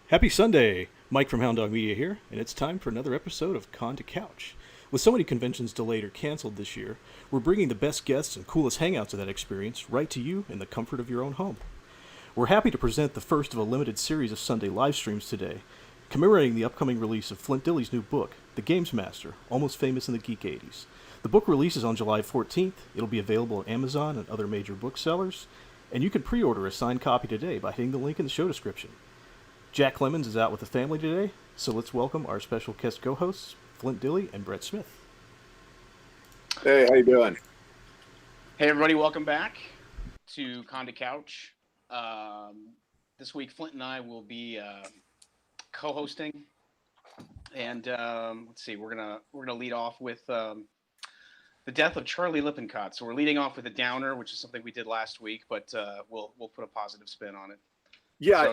Happy Sunday! Mike from Hound Dog Media here, and it's time for another episode of Con to Couch. With so many conventions delayed or canceled this year, we're bringing the best guests and coolest hangouts of that experience right to you in the comfort of your own home. We're happy to present the first of a limited series of Sunday live streams today, commemorating the upcoming release of Flint Dille's new book, The Gamesmaster, Almost Famous in the Geek 80s. The book releases on July 14th. It'll be available on Amazon and other major booksellers, and you can pre-order a signed copy today by hitting the link in the show description. Jack Clemens is out with the family today, so let's welcome our special guest co-hosts, Flint Dille and Brett Smith. Hey, how you doing? Hey everybody, welcome back to Con to Couch. This week Flint and I will be co-hosting, and let's see, we're gonna lead off with the death of Charlie Lippencott. So we're leading off with a downer, which is something we did last week, but we'll put a positive spin on it. Yeah,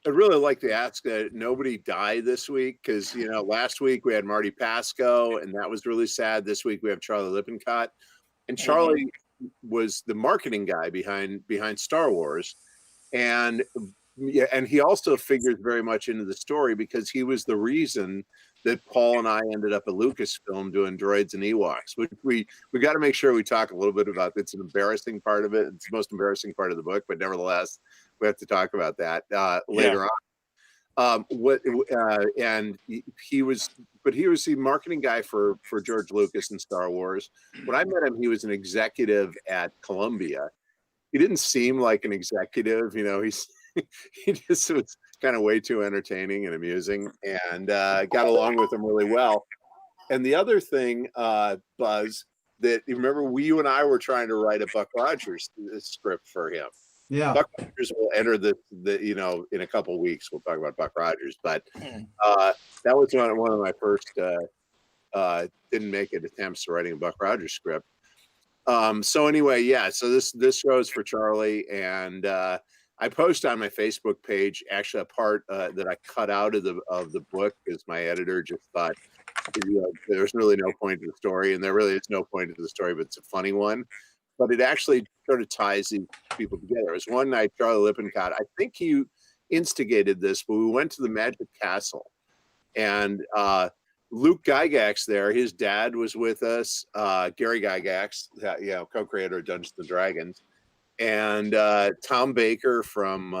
I'd really like to ask that nobody die this week because, last week we had Marty Pasco, and that was really sad. This week we have Charlie Lippencott. And Charlie was the marketing guy behind Star Wars. And he also figures very much into the story because he was the reason that Paul and I ended up at Lucasfilm doing Droids and Ewoks, which we got to make sure we talk a little bit about. It's an embarrassing part of it. It's the most embarrassing part of the book, but nevertheless, we have to talk about that later on. And he was the marketing guy for George Lucas and Star Wars. When I met him, he was an executive at Columbia. He didn't seem like an executive, he just was kind of way too entertaining and amusing, and got along with him really well. And the other thing, Buzz, that you remember, you and I were trying to write a Buck Rogers script for him. Yeah, Buck Rogers will enter in a couple of weeks. We'll talk about Buck Rogers, but that was one of my first didn't make it attempts to writing a Buck Rogers script. So anyway, yeah. So this show is for Charlie, and I post on my Facebook page actually a part that I cut out of the book because my editor just thought there's really no point to the story, and there really is no point to the story, but it's a funny one. But it actually sort of ties these people together. It was one night, Charlie Lippencott, I think he instigated this, but we went to the Magic Castle, and Luke Gygax there, his dad was with us, Gary Gygax, co-creator of Dungeons and Dragons, and Tom Baker from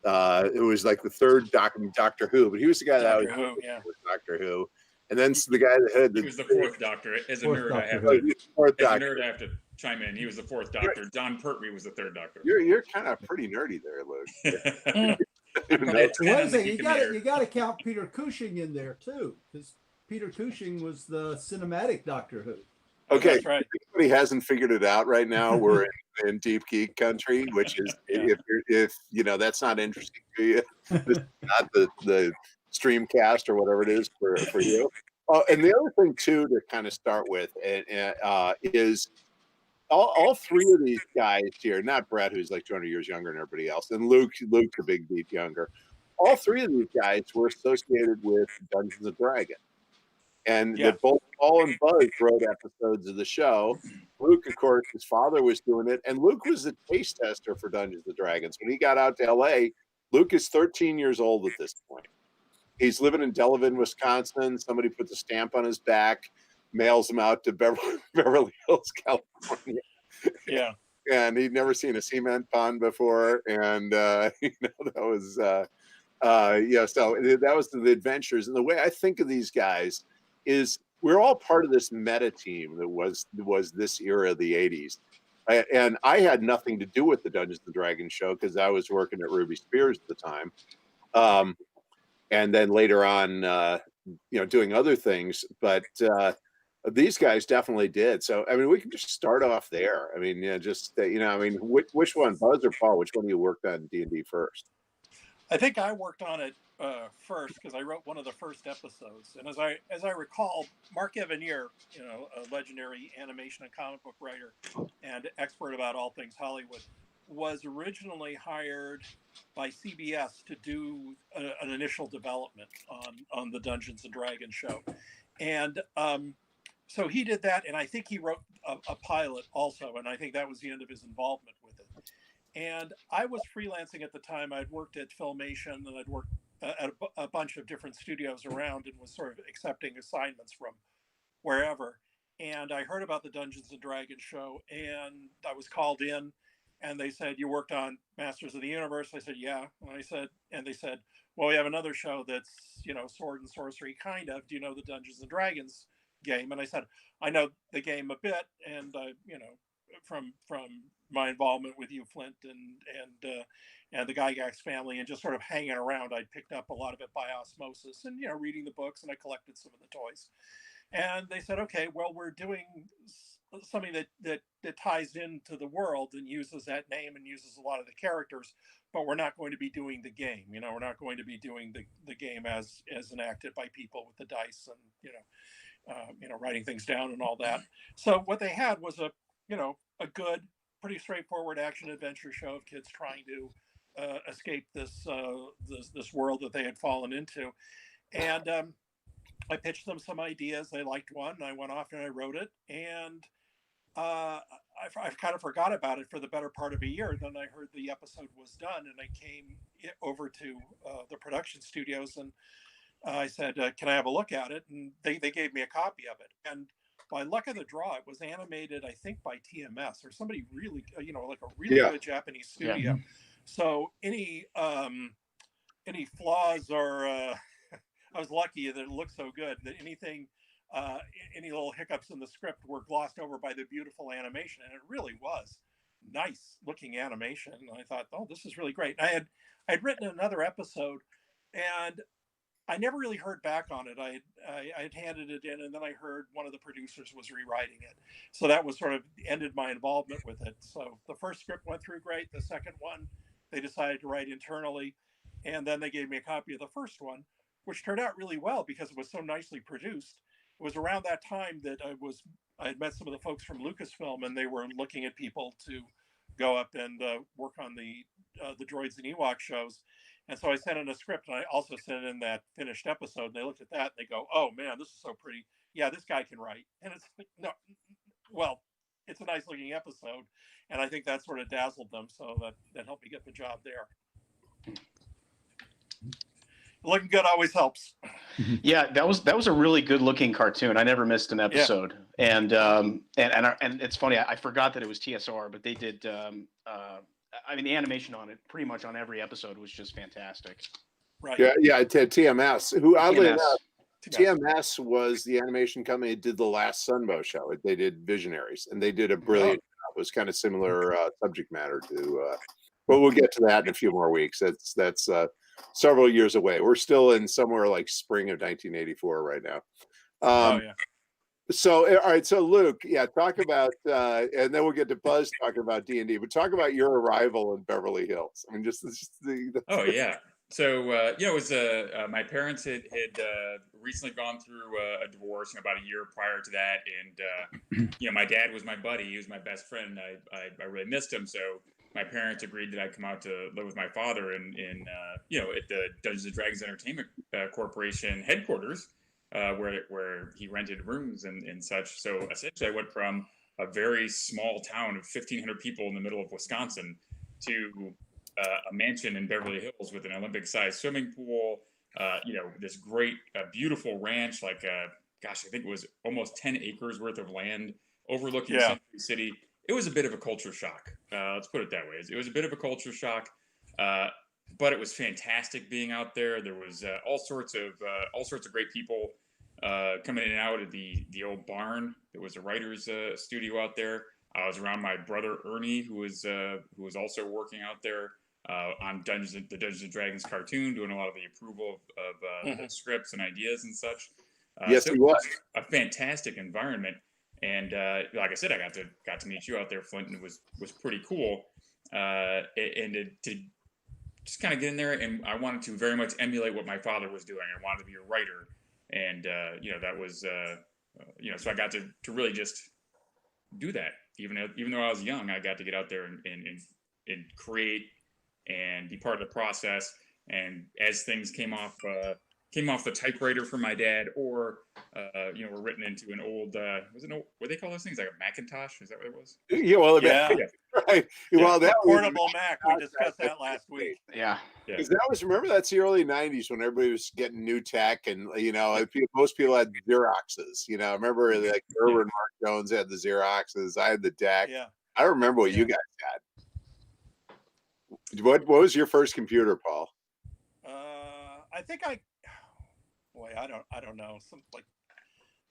who was like the third Doctor Who, but he was the guy that was Doctor Who. And then the guy that had he was the fourth Doctor. As a nerd, I have to chime in. He was the fourth Doctor. Don Pertwee was the third Doctor. You're kind of pretty nerdy there, Luke. You got to count Peter Cushing in there too, because Peter Cushing was the cinematic Doctor Who. Okay, that's right. If anybody hasn't figured it out right now, we're in deep geek country, which is if that's not interesting to you, this is not the Streamcast or whatever it is for you. Oh, and the other thing too to kind of start with is all three of these guys here, not Brett, who's like 200 years younger than everybody else, and Luke a big beat younger. All three of these guys were associated with Dungeons and Dragons. And that both Paul and Buzz wrote episodes of the show. Luke, of course, his father was doing it, and Luke was the taste tester for Dungeons and Dragons. When he got out to LA, Luke is 13 years old at this point. He's living in Delavan, Wisconsin. Somebody puts a stamp on his back, mails him out to Beverly Hills, California. Yeah. And he'd never seen a cement pond before. And, that was, so that was the adventures. And the way I think of these guys is we're all part of this meta team that was this era of the 80s. And I had nothing to do with the Dungeons and Dragons show because I was working at Ruby Spears at the time. And then later on, doing other things. But these guys definitely did. So, I mean, we can just start off there. I mean, which one, Buzz or Paul, which one of you worked on D&D first? I think I worked on it first because I wrote one of the first episodes. And as I recall, Mark Evanier, a legendary animation and comic book writer and expert about all things Hollywood, was originally hired by CBS to do an initial development on the Dungeons and Dragons show. And so he did that, and I think he wrote a pilot also, and I think that was the end of his involvement with it. And I was freelancing at the time. I'd worked at Filmation, and I'd worked at a bunch of different studios around and was sort of accepting assignments from wherever. And I heard about the Dungeons and Dragons show, and I was called in, and they said, "You worked on Masters of the Universe?" I said, "Yeah." And they said, "Well, we have another show that's, sword and sorcery kind of. Do you know the Dungeons and Dragons game?" And I said, "I know the game a bit, and from my involvement with you, Flint, and the Gygax family, and just sort of hanging around, I picked up a lot of it by osmosis, and reading the books, and I collected some of the toys." And they said, "Okay, well, we're doing something that ties into the world and uses that name and uses a lot of the characters, but we're not going to be doing the game. We're not going to be doing the game as enacted by people with the dice and writing things down and all that." So what they had was a good, pretty straightforward action adventure show of kids trying to escape this world that they had fallen into, and I pitched them some ideas. They liked one, and I went off and I wrote it, and I kind of forgot about it for the better part of a year. Then I heard the episode was done, and I came over to the production studios, and I said, "Can I have a look at it?" And they gave me a copy of it. And by luck of the draw, it was animated, I think, by TMS or somebody really, like a really good Japanese studio. Yeah. So any flaws or I was lucky that it looked so good that anything, any little hiccups in the script were glossed over by the beautiful animation. And it really was nice looking animation. And I thought, oh, this is really great. And I'd written another episode, and I never really heard back on it. I'd handed it in, and then I heard one of the producers was rewriting it. So that was sort of ended my involvement with it. So the first script went through great. The second one, they decided to write internally. And then they gave me a copy of the first one, which turned out really well because it was so nicely produced. It was around that time that I had met some of the folks from Lucasfilm, and they were looking at people to go up and work on the Droids and Ewoks shows. And so I sent in a script, and I also sent in that finished episode, and they looked at that and they go, "Oh man, this is so pretty. Yeah, this guy can write." And it's like, no, well, it's a nice looking episode. And I think that sort of dazzled them. So that helped me get the job there. Looking good always helps. Yeah, that was a really good looking cartoon. I never missed an episode. Yeah. And it's funny, I forgot that it was TSR, but they did the animation on it pretty much on every episode was just fantastic. Right. Yeah, it had TMS, who oddly enough, TMS was the animation company that did the last Sunbow show. They did Visionaries, and they did a brilliant job. It was kind of similar subject matter to but we'll get to that in a few more weeks. That's several years away. We're still in somewhere like spring of 1984 right now. So, all right. So Luke, talk about, and then we'll get to Buzz talking about D&D, but talk about your arrival in Beverly Hills. I mean, just Oh yeah. So, it was, my parents had recently gone through a divorce, about a year prior to that. And, my dad was my buddy. He was my best friend. I really missed him. So my parents agreed that I'd come out to live with my father in at the Dungeons and Dragons Entertainment Corporation headquarters, where he rented rooms and such. So essentially I went from a very small town of 1,500 people in the middle of Wisconsin to a mansion in Beverly Hills with an Olympic-sized swimming pool, this great, beautiful ranch, I think it was almost 10 acres worth of land overlooking Century City. It was a bit of a culture shock. Let's put it that way. It was a bit of a culture shock, but it was fantastic being out there. There was all sorts of great people coming in and out of the old barn. There was a writer's studio out there. I was around my brother Ernie, who was also working out there on the Dungeons and Dragons cartoon, doing a lot of the approval of the scripts and ideas and such. Yes, so it was a fantastic environment. And like I said, I got to meet you out there, Flint, and it was pretty cool. And to just kind of get in there, and I wanted to very much emulate what my father was doing. I wanted to be a writer, and that was so I got to really just do that. Even though I was young, I got to get out there and create and be part of the process. And as things came off the typewriter from my dad, or were written into an old what do they call those things, like a Macintosh? Is that what it was? Yeah, well, Well, The that portable Mac, we discussed that last week. Yeah. because that was, remember, that's the early '90s when everybody was getting new tech, and most people had Xeroxes. I remember like Gerber and Mark Jones had the Xeroxes. I had the DEC. Yeah. I remember what you guys had. What was your first computer, Paul? I think I don't know. Some like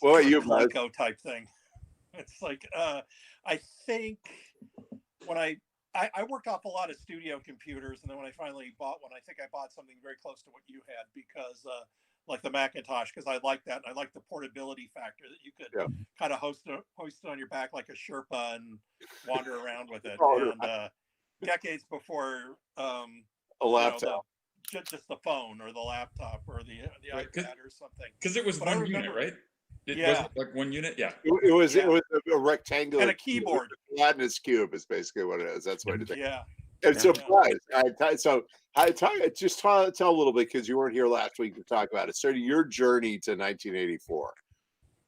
Well, you Coleco type thing. It's like I think when I worked off a lot of studio computers, and then when I finally bought one, I think I bought something very close to what you had because like the Macintosh, because I like that, and I like the portability factor that you could kind of hoist it on your back like a Sherpa and wander around with it. And decades before a laptop. Just the phone or the laptop or the iPad or something. Because it was one unit, right? It wasn't like one unit. Yeah. It was a rectangular and a keyboard. Flatness cube is basically what it is. That's what it is. Yeah. And so, just tell a little bit, because you weren't here last week to talk about it. So your journey to 1984.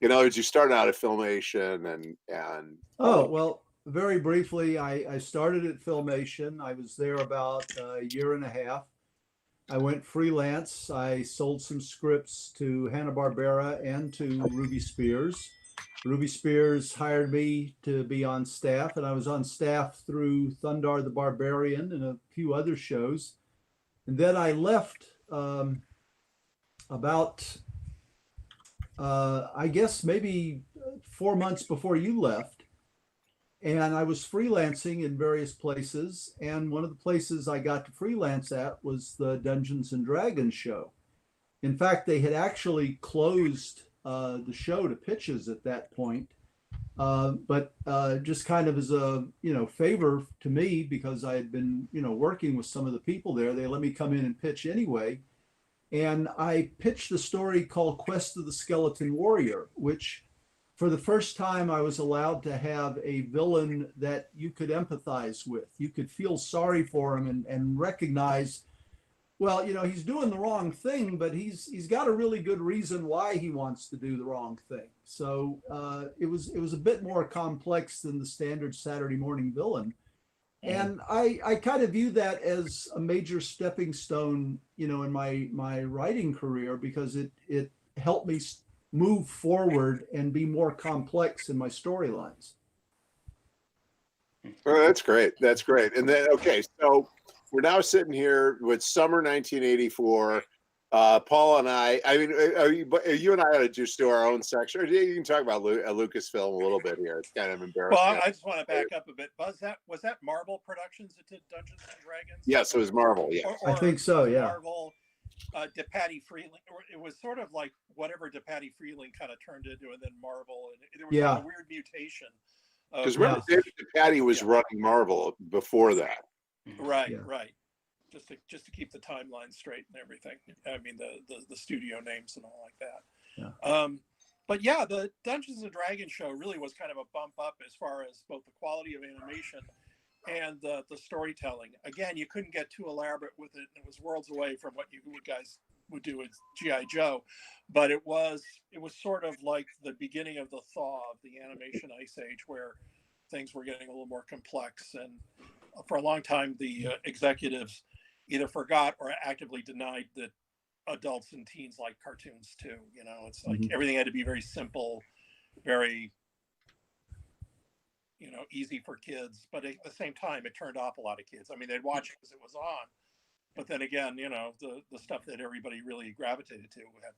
As you started out at Filmation and. Oh, well, very briefly, I started at Filmation. I was there about a year and a half. I went freelance. I sold some scripts to Hanna-Barbera and to Ruby Spears. Ruby Spears hired me to be on staff, and I was on staff through Thundar the Barbarian and a few other shows. And then I left about, I guess, maybe 4 months before you left. And I was freelancing in various places. And one of the places I got to freelance at was the Dungeons and Dragons show. In fact, they had actually closed the show to pitches at that point. But just kind of as a, favor to me, because I had been, working with some of the people there, they let me come in and pitch anyway. And I pitched a story called Quest of the Skeleton Warrior, which for the first time, I was allowed to have a villain that you could empathize with. You could feel sorry for him and recognize, well, he's doing the wrong thing, but he's got a really good reason why he wants to do the wrong thing. So it was a bit more complex than the standard Saturday morning villain. And I kind of view that as a major stepping stone, in my writing career, because it helped me move forward and be more complex in my storylines. Oh, that's great. That's great. And then, okay, so we're now sitting here with summer 1984. Paul and I mean, you and I ought to just do our own section. Or you can talk about Lucasfilm a little bit here. It's kind of embarrassing. Well, I just want to back up a bit. Buzz, was that Marvel Productions that did Dungeons and Dragons? Yes, it was Marvel. Yeah, I think so. Yeah. Marvel. DePatie Freeling, it was sort of like whatever DePatie Freeling kind of turned into, and then Marvel, and it was like a weird mutation. Because remember, David DePatie was running Marvel before that. Right. Just to keep the timeline straight and everything. I mean, the studio names and all like that. Yeah. But yeah, the Dungeons and Dragons show really was kind of a bump up as far as both the quality of animation and the storytelling. Again, you couldn't get too elaborate with it. It was worlds away from what you guys would do with G.I. Joe, but it was sort of like the beginning of the thaw of the animation ice age, where things were getting a little more complex. And for a long time, the executives either forgot or actively denied that adults and teens like cartoons too. It's like everything had to be very simple, very easy for kids, but at the same time, it turned off a lot of kids. I mean, they'd watch it because it was on, but then again, the stuff that everybody really gravitated to had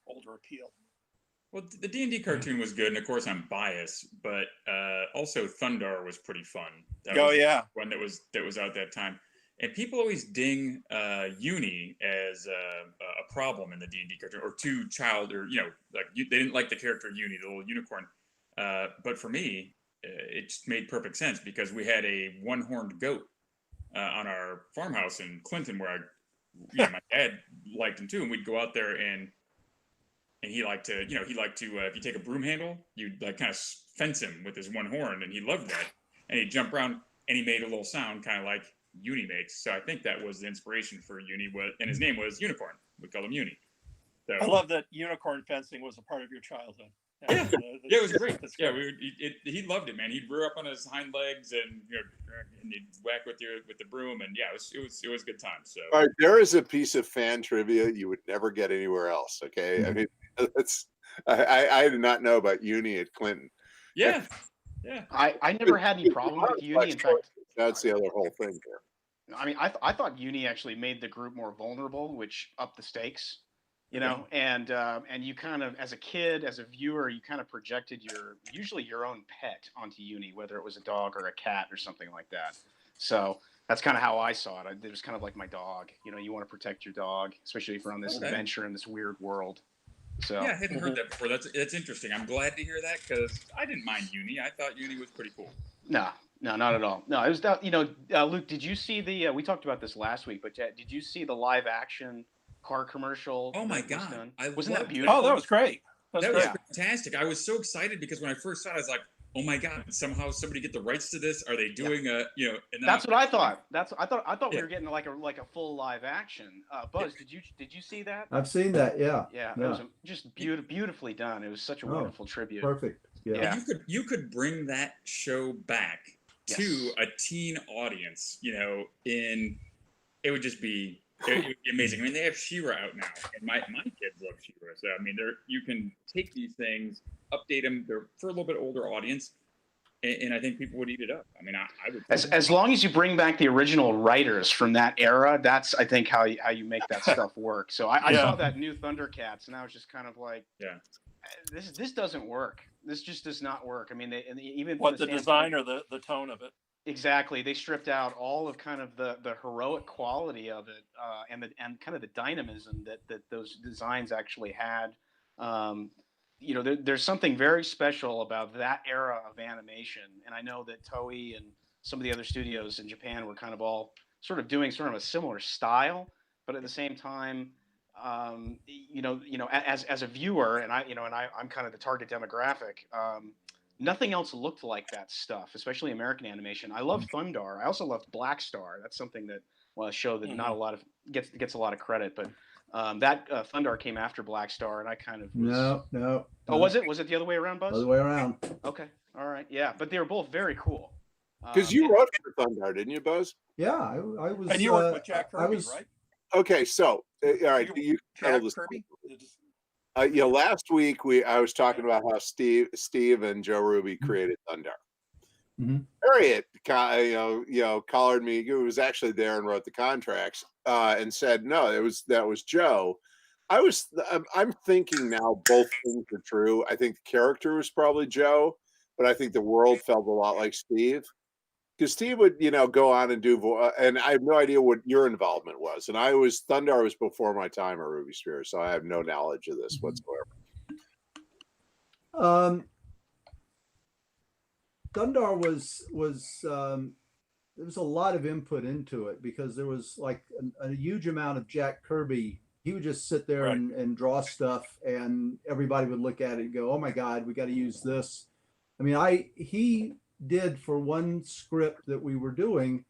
older appeal. Well, the D&D cartoon was good, and of course, I'm biased, but also Thundar was pretty fun. That was one that was out that time, and people always ding Uni as a problem in the D&D cartoon, or too child, or they didn't like the character Uni, the little unicorn. But for me, it just made perfect sense, because we had a one-horned goat on our farmhouse in Clinton, where my dad liked him too, and we'd go out there and he liked to, if you take a broom handle, you'd like kind of fence him with his one horn, and he loved that, and he'd jump around, and he made a little sound kind of like Uni makes. So I think that was the inspiration for Uni, and his name was Unicorn. We call him Uni. So, I love that unicorn fencing was a part of your childhood. Yeah, yeah, it was great. Yeah, he loved it, man. He'd rear up on his hind legs and and he'd whack with the broom, and yeah, it was a good time. So, all right, there is a piece of fan trivia you would never get anywhere else. Okay, I mean, I did not know about Uni at Clinton. yeah, yeah. I never had any problem with Uni. In fact, that's the other whole thing here. I mean, I thought Uni actually made the group more vulnerable, which upped the stakes, you know. And you kind of, as a kid, as a viewer, you kind of projected usually your own pet onto Uni, whether it was a dog or a cat or something like that. So that's kind of how I saw it. It was kind of like my dog. You know, you want to protect your dog, especially if you're on this adventure in this weird world. So yeah, I hadn't heard that before. That's interesting. I'm glad to hear that because I didn't mind Uni. I thought Uni was pretty cool. No, not at all. No, it was Luke, did you see the? We talked about this last week, but did you see the live action car commercial? Oh my god, wasn't that beautiful? Oh, that was great. That was fantastic. I was so excited because when I first saw it, I was like, "Oh my god! Somehow somebody get the rights to this? Are they doing a And that's what I thought. I thought we were getting like a full live action. Buzz, did you see that? I've seen that. Yeah. Yeah, it was just beautifully done. It was such a wonderful tribute. Perfect. Yeah. You could bring that show back to a teen audience. It would just be. It would be amazing. I mean, they have She-Ra out now, and my kids love She-Ra. So I mean, you can take these things, update them. They're for a little bit older audience, and I think people would eat it up. I mean, I would. As long as you bring back the original writers from that era, that's I think how you make that stuff work. So I saw that new Thundercats, and I was just kind of like, this doesn't work. This just does not work. I mean, even the design or the tone of it. Exactly. They stripped out all of kind of the heroic quality of it, and kind of the dynamism that those designs actually had. There's something very special about that era of animation, and I know that Toei and some of the other studios in Japan were kind of all sort of doing sort of a similar style, but at the same time, as a viewer, and I'm kind of the target demographic. Nothing else looked like that stuff, especially American animation. I love Thundar. I also loved Black Star. That's something that a show that not a lot of gets a lot of credit, but that Thundar came after Black Star, and I kind of No. Oh, was it? Was it the other way around, Buzz? Other way around. Okay, all right, yeah, but they were both very cool. Because you wrote for Thundar, didn't you, Buzz? Yeah, I was. And you worked with Jack Kirby, right? Okay, so all right, you Jack Kirby. Last week I was talking about how Steve and Joe Ruby created Thundar. Mm-hmm. Harriet, collared me. It was actually there and wrote the contracts, and said no, that was Joe. I'm thinking now both things are true. I think the character was probably Joe, but I think the world felt a lot like Steve. Because Steve would, go on and do, and I have no idea what your involvement was. And Thundar was before my time at Ruby Sphere, so I have no knowledge of this whatsoever. Thundar was there was a lot of input into it because there was like a huge amount of Jack Kirby. He would just sit there and draw stuff, and everybody would look at it and go, "Oh my God, we got to use this." I mean, he did for one script that we were doing,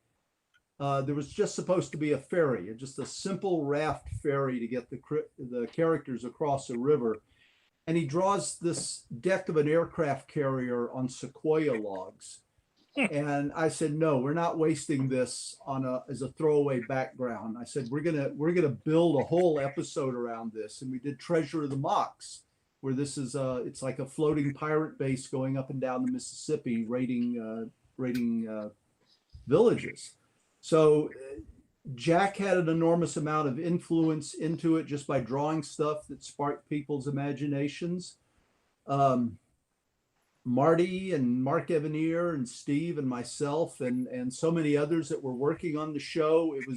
there was just supposed to be a ferry, just a simple raft ferry to get the characters across a river, and he draws this deck of an aircraft carrier on sequoia logs. And I said, no, we're not wasting this as a throwaway background. I said, we're gonna build a whole episode around this, and we did Treasure of the Mocks, where this is it's like a floating pirate base going up and down the Mississippi, raiding villages. So Jack had an enormous amount of influence into it just by drawing stuff that sparked people's imaginations. Marty and Mark Evanier and Steve and myself and so many others that were working on the show, it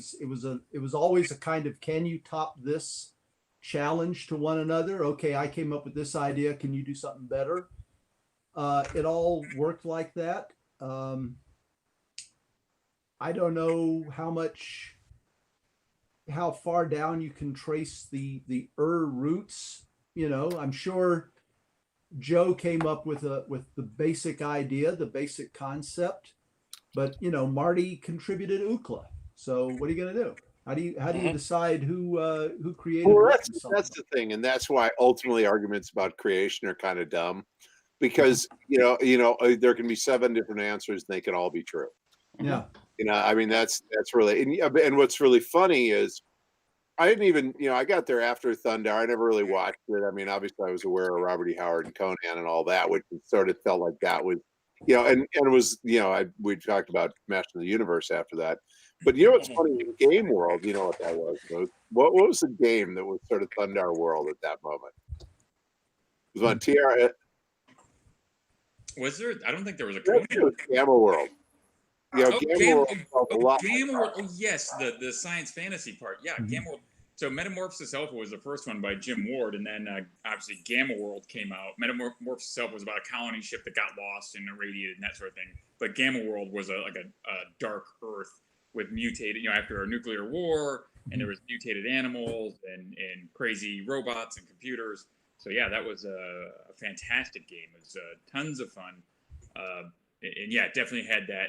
was always a kind of, can you top this challenge to one another? Okay, I came up with this idea. Can you do something better? It all worked like that. I don't know how far down you can trace the roots. I'm sure Joe came up with the basic idea, the basic concept, but Marty contributed Ookla. So what are you going to do? How do you decide who created Well, what in something? that's the thing, and that's why ultimately arguments about creation are kind of dumb, because there can be 7 different answers and they can all be true. Yeah. I mean that's really, and what's really funny is I didn't even, I got there after Thunder. I never really watched it. I mean, obviously I was aware of Robert E. Howard and Conan and all that, which sort of felt like that was, and it was, we talked about Masters of the Universe after that. But what's funny, in Game World, you know what that was? What was the game that was sort of Thunder World at that moment? It was on TR. Was there? I don't think there was a It was Gamma World. Gamma World felt a lot. Gamma World. Oh yes, the science fantasy part. Yeah, Gamma World. So Metamorphosis Alpha was the first one by Jim Ward, and then obviously Gamma World came out. Metamorphosis Alpha was about a colony ship that got lost and irradiated and that sort of thing. But Gamma World was a dark Earth with mutated, after a nuclear war, and there was mutated animals and crazy robots and computers. So yeah, that was a fantastic game. It was tons of fun, and yeah, it definitely had that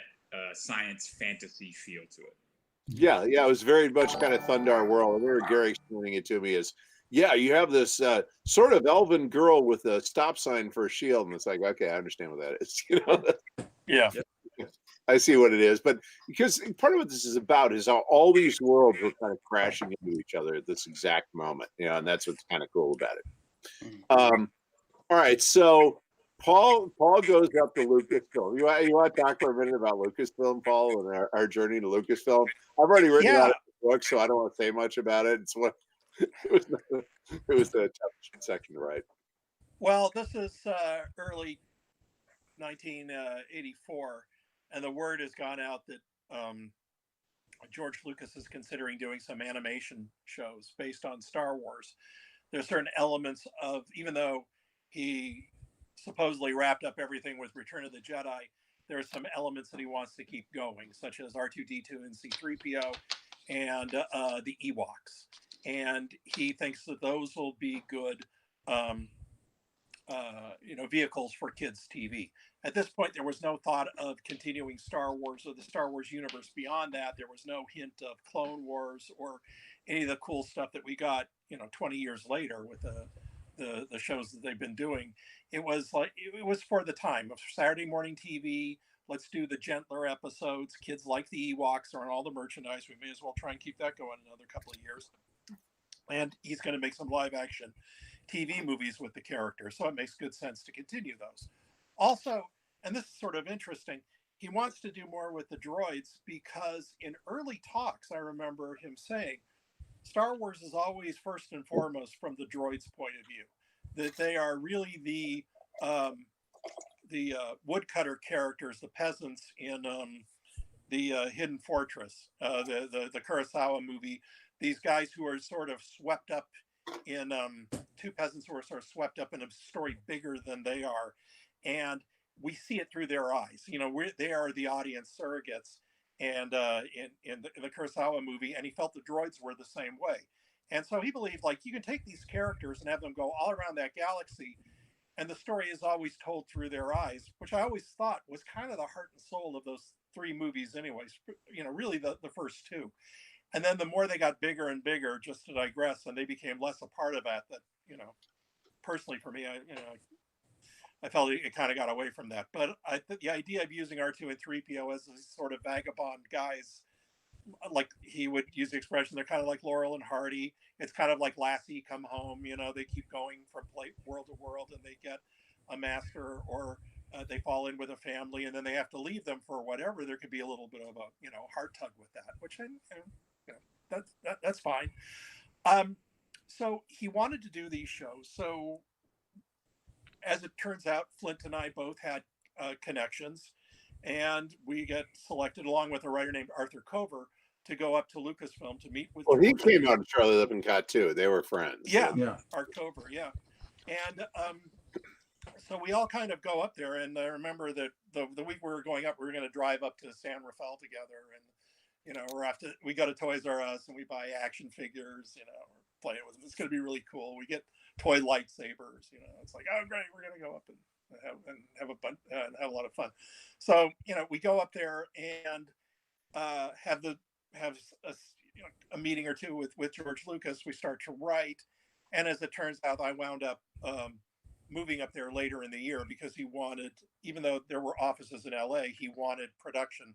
science fantasy feel to it. Yeah, it was very much kind of Thundar World. I remember Gary explaining it to me as, you have this sort of elven girl with a stop sign for a shield, and it's like, okay, I understand what that is. Yeah. I see what it is. But because part of what this is about is how all these worlds were kind of crashing into each other at this exact moment, and that's what's kind of cool about it. All right, so Paul goes up to Lucasfilm. You want to talk for a minute about Lucasfilm, Paul, and our journey to Lucasfilm? I've already written about it in the book, so I don't want to say much about it. It was a tough section to write. Well, this is early 1984, and the word has gone out that George Lucas is considering doing some animation shows based on Star Wars. There's certain elements of, even though he supposedly wrapped up everything with Return of the Jedi, there's some elements that he wants to keep going, such as R2-D2 and C-3PO and the Ewoks. And he thinks that those will be good vehicles for kids' TV. At this point, there was no thought of continuing Star Wars or the Star Wars universe beyond that. There was no hint of Clone Wars or any of the cool stuff that we got, 20 years later with the shows that they've been doing. It was for the time of Saturday morning TV. Let's do the gentler episodes. Kids like the Ewoks are on all the merchandise. We may as well try and keep that going another couple of years. And he's going to make some live action TV movies with the character. So it makes good sense to continue those. Also, and this is sort of interesting, he wants to do more with the droids because in early talks, I remember him saying, Star Wars is always first and foremost from the droids' point of view, that they are really the woodcutter characters, the peasants in the Hidden Fortress, the Kurosawa movie. These guys who are sort of swept up in two peasants who are sort of swept up in a story bigger than they are, and we see it through their eyes. They are the audience surrogates, and in the Kurosawa movie, and he felt the droids were the same way. And so he believed, like, you can take these characters and have them go all around that galaxy, and the story is always told through their eyes, which I always thought was kind of the heart and soul of those 3 movies anyways, really the first 2. And then the more they got bigger and bigger, just to digress, and they became less a part of that, personally for me, I felt it kind of got away from that. But the idea of using R2 and 3PO as these sort of vagabond guys, like he would use the expression, they're kind of like Laurel and Hardy. It's kind of like Lassie Come Home. They keep going from world to world, and they get a master, or they fall in with a family, and then they have to leave them for whatever. There could be a little bit of a heart tug with that, which that's fine. So he wanted to do these shows. So as it turns out, Flint and I both had connections, and we get selected along with a writer named Arthur Cover to go up to Lucasfilm to meet with. Well, he came out of Charlie Lippencott too. They were friends. Yeah. Art Cover, yeah. And so we all kind of go up there, and I remember that the week we were going up, we were going to drive up to San Rafael together, and we go to Toys R Us and we buy action figures, we're playing with them. It's going to be really cool. We get toy lightsabers, it's like, oh great, we're going to go up and have a lot of fun. So we go up there and have a meeting or two with George Lucas. We start to write, and as it turns out, I wound up moving up there later in the year because he wanted, even though there were offices in LA, he wanted production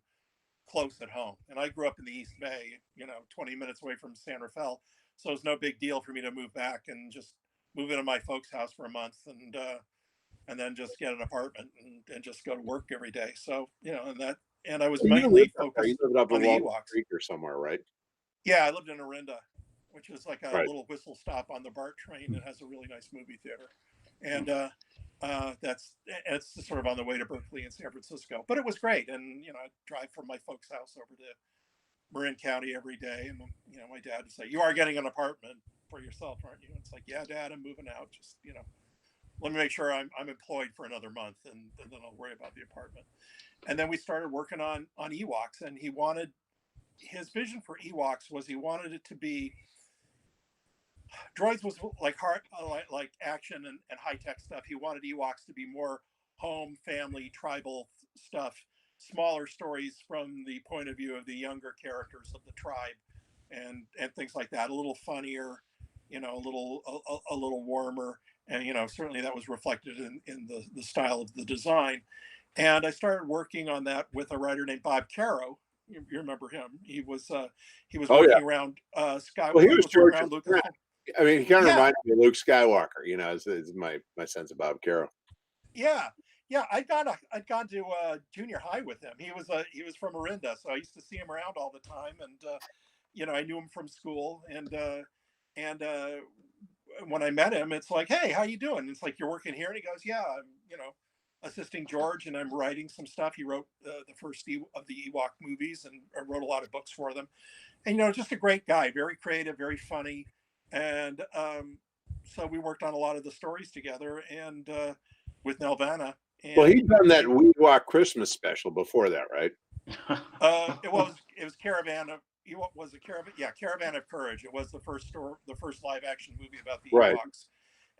close at home. And I grew up in the East Bay, 20 minutes away from San Rafael, so it was no big deal for me to move back and just move into my folks' house for a month and then just get an apartment and just go to work every day. So and I was mainly focused you lived up on in the Walnut Ewoks. Creek or somewhere, right? Yeah, I lived in Orinda, which is like a Right. little whistle stop on the BART train. It has a really nice movie theater, and it's sort of on the way to Berkeley and San Francisco. But it was great, and I drive from my folks' house over to Marin County every day, and my dad would say, "You are getting an apartment for yourself, aren't you?" And it's like, "Yeah, Dad, I'm moving out. Just let me make sure I'm employed for another month, and then I'll worry about the apartment." And then we started working on Ewoks, and his vision for Ewoks was he wanted it to be, droids was like hard, like action and high tech stuff. He wanted Ewoks to be more home, family, tribal stuff, smaller stories from the point of view of the younger characters of the tribe, and things like that. A little funnier, a little warmer, and certainly that was reflected in the style of the design. And I started working on that with a writer named Bob Caro. You remember him? He was working around Skywalker. Well, he was George. Around Lucas. I mean, he kind of reminded me of Luke Skywalker. Is my sense of Bob Caro. Yeah. I'd gone to junior high with him. He was from Orinda, so I used to see him around all the time, and I knew him from school, and when I met him, it's like, "Hey, how you doing?" It's like, "You're working here?" And he goes, "Yeah, I'm assisting George, and I'm writing some stuff." He wrote the first of the Ewok movies, and I wrote a lot of books for them. And just a great guy, very creative, very funny, and so we worked on a lot of the stories together, and with Nelvana. And well, he'd done that Ewok Christmas special before that, right? It was Caravan of Ewok was a Caravan, yeah, Caravan of Courage. It was the first live action movie about the Right. Ewoks.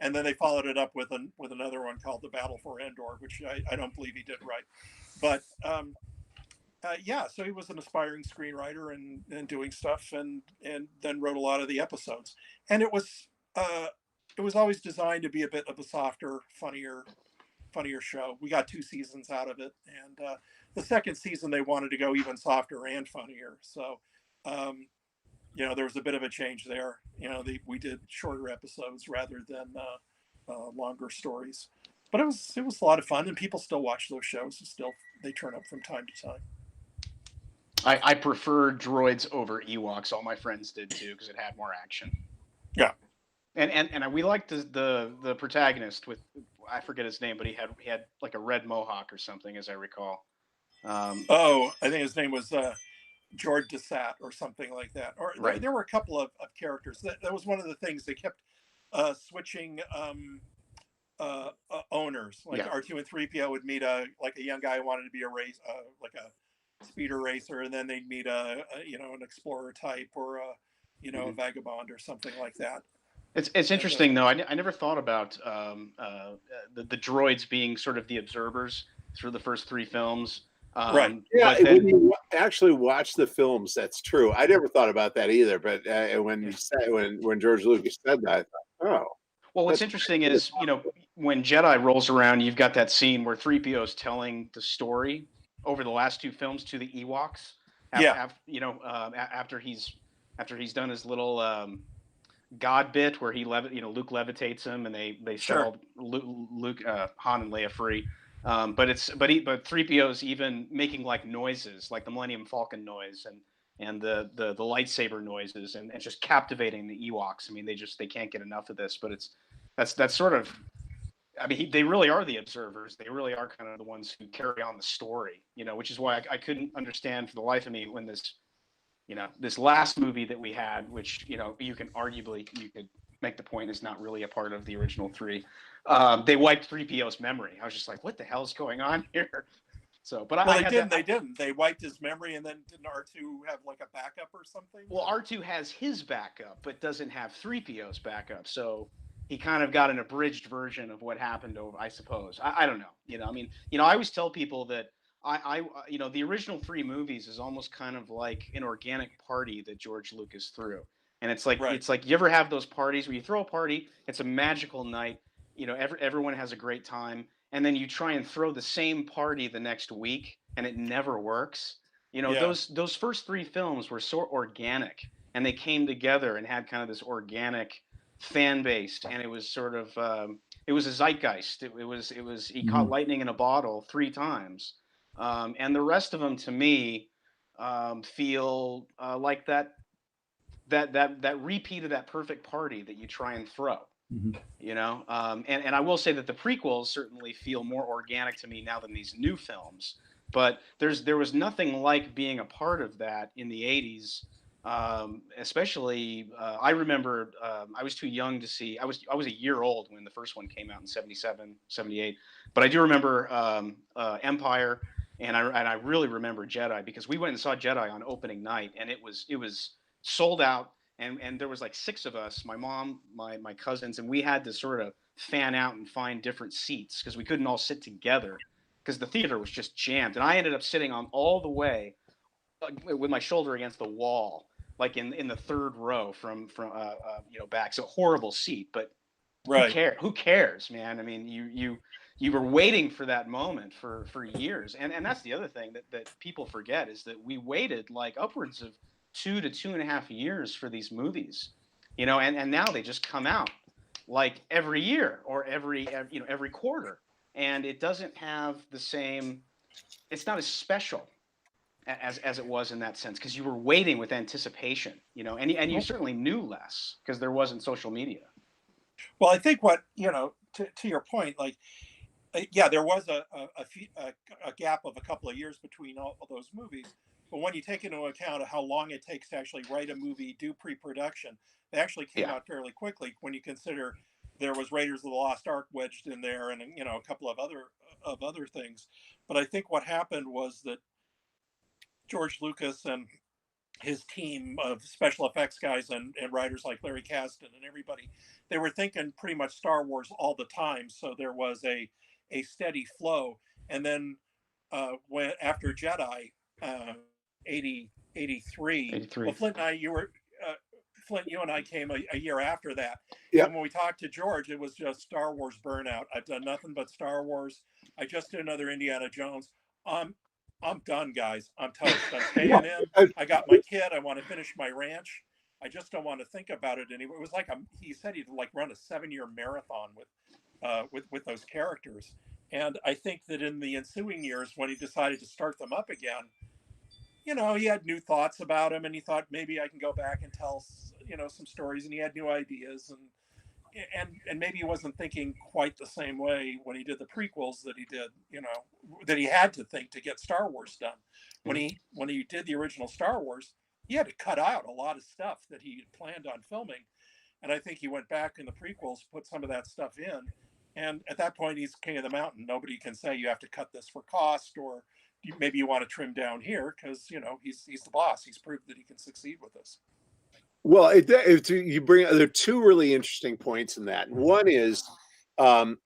And then they followed it up with another one called The Battle for Endor, which I don't believe he did right. But so he was an aspiring screenwriter and doing stuff, and then wrote a lot of the episodes. And it was always designed to be a bit of a softer, funnier show. We got 2 seasons out of it, and the second season they wanted to go even softer and funnier. So there was a bit of a change there. We did shorter episodes rather than longer stories, but it was a lot of fun, and people still watch those shows. And they turn up from time to time. I prefer droids over Ewoks. All my friends did too, because it had more action. Yeah, and we liked the protagonist with, I forget his name, but he had like a red mohawk or something, as I recall. I think his name was George Desat or something like that. Or right. There were a couple of characters. That was one of the things they kept switching owners. Like R2 and 3PO would meet a young guy who wanted to be a race, like a speeder racer, and then they'd meet an explorer type or a vagabond or something like that. It's interesting though. I never thought about the droids being sort of the observers through the first 3 films. Right. Yeah. When you actually watch the films, that's true. I never thought about that either. But when George Lucas said that, I thought, oh. Well, what's interesting is, when Jedi rolls around, you've got that scene where 3PO is telling the story over the last 2 films to the Ewoks. After he's done his little God bit where Luke levitates him, and they sell Luke, Han and Leia free. But 3PO's even making like noises, like the Millennium Falcon noise and the lightsaber noises, and just captivating the Ewoks. I mean, they can't get enough of this. But that's sort of, I mean, they really are the observers. They really are kind of the ones who carry on the story. Which is why I couldn't understand for the life of me when this last movie that we had, which you could make the point is not really a part of the original 3. They wiped 3PO's memory. I was just like, what the hell is going on here? So, but they didn't. They wiped his memory, and then didn't R2 have like a backup or something? Well, R2 has his backup, but doesn't have 3PO's backup. So he kind of got an abridged version of what happened over, I suppose. I don't know. I mean, I always tell people that the original 3 movies is almost kind of like an organic party that George Lucas threw. And it's like, Right. it's like, you ever have those parties where you throw a party, it's a magical night, everyone has a great time, and then you try and throw the same party the next week and it never works. Yeah. Those first 3 films were so organic, and they came together and had kind of this organic fan base, and it was sort of it was a zeitgeist. It was he caught lightning in a bottle 3 times, and the rest of them to me feel like that repeat of that perfect party that you try and throw. And I will say that the prequels certainly feel more organic to me now than these new films, but there was nothing like being a part of that in the 80s. Especially I remember I was too young to see. I was a year old when the first one came out in 77, 78, but I do remember Empire, and I really remember Jedi, because we went and saw Jedi on opening night, and it was sold out, and there was like 6 of us, my mom, my cousins, and we had to sort of fan out and find different seats because we couldn't all sit together because the theater was just jammed, and I ended up sitting on all the way with my shoulder against the wall, like in the 3rd row from back. So horrible seat, but Right. Who cares, man? I mean, you were waiting for that moment for years, and that's the other thing that people forget, is that we waited like upwards of 2 to 2.5 years for these movies, and now they just come out like every year or every quarter, and it doesn't have the same. It's not as special as it was in that sense, because you were waiting with anticipation, and you certainly knew less because there wasn't social media. Well, I think what, to your point, like, yeah, there was a gap of a couple of years between all those movies. But when you take into account how long it takes to actually write a movie, do pre-production, they actually came out fairly quickly when you consider there was Raiders of the Lost Ark wedged in there, and a couple of other things. But I think what happened was that George Lucas and his team of special effects guys and writers like Larry Kasdan and everybody, they were thinking pretty much Star Wars all the time. So there was a steady flow. And then when after Jedi, 83, well, Flint and I, Flint, you and I came a year after that. Yeah. And when we talked to George, it was just Star Wars burnout. I've done nothing but Star Wars. I just did another Indiana Jones. I'm done, guys. I'm toast. I'm staying in. I got my kid. I want to finish my ranch. I just don't want to think about it anymore. It was like he said he'd like run a 7-year marathon with those characters. And I think that in the ensuing years, when he decided to start them up again, he had new thoughts about him, and he thought maybe I can go back and tell some stories, and he had new ideas, and maybe he wasn't thinking quite the same way when he did the prequels that he did, that he had to think to get Star Wars done. When he did the original Star Wars, he had to cut out a lot of stuff that he had planned on filming. And I think he went back in the prequels, put some of that stuff in. And at that point, he's king of the mountain. Nobody can say you have to cut this for cost, or maybe you want to trim down here, because, he's the boss. He's proved that he can succeed with this. Well, there are 2 really interesting points in that. One is,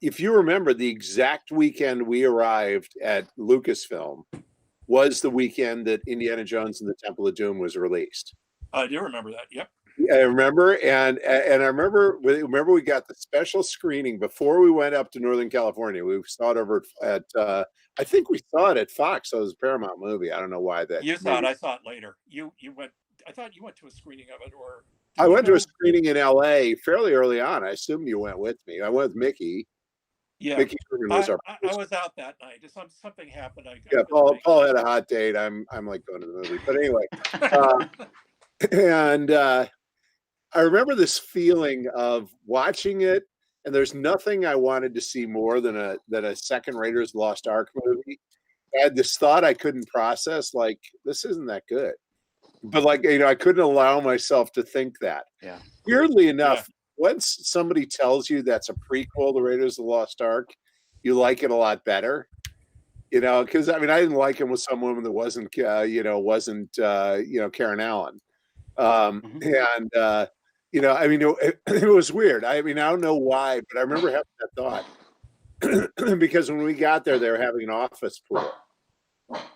if you remember, the exact weekend we arrived at Lucasfilm was the weekend that Indiana Jones and the Temple of Doom was released. I do remember that. Yep. I remember, and I remember we got the special screening before we went up to Northern California. We saw it over at I think we saw it at Fox. So it was a Paramount movie. I don't know why that. You saw it. I saw it later. You went. I thought you went to a screening of it, or I went to a screening in LA fairly early on. I assume you went with me. I went with Mickey. Yeah, Mickey was our. I was out that night. Something happened. Paul had a hot date. I'm like going to the movie, but anyway, and I remember this feeling of watching it, and there's nothing I wanted to see more than a second Raiders of the Lost Ark movie. I had this thought I couldn't process, like, this isn't that good. But I couldn't allow myself to think that. Yeah. Weirdly enough, once somebody tells you that's a prequel to Raiders of the Lost Ark, you like it a lot better. Because I didn't like him with some woman that wasn't Karen Allen. And it was weird. I don't know why, but I remember having that thought because when we got there, they were having an office pool.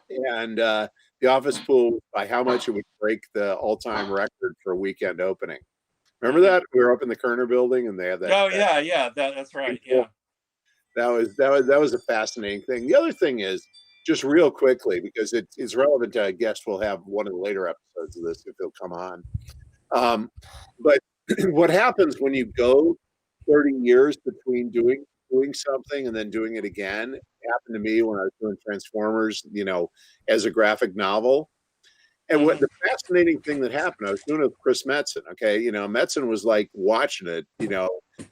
and the office pool, by how much it would break the all-time record for a weekend opening. Remember that? We were up in the Kerner building and they had that. Oh, yeah. That's right. Yeah. That was a fascinating thing. The other thing is, just real quickly, because it's relevant to a guest we'll have one of the later episodes of this if he'll come on. But what happens when you go 30 years between doing something and then doing it again? It happened to me when I was doing Transformers, as a graphic novel. And what the fascinating thing that happened, I was doing it with Chris Metzen. Okay, Metzen was like watching it.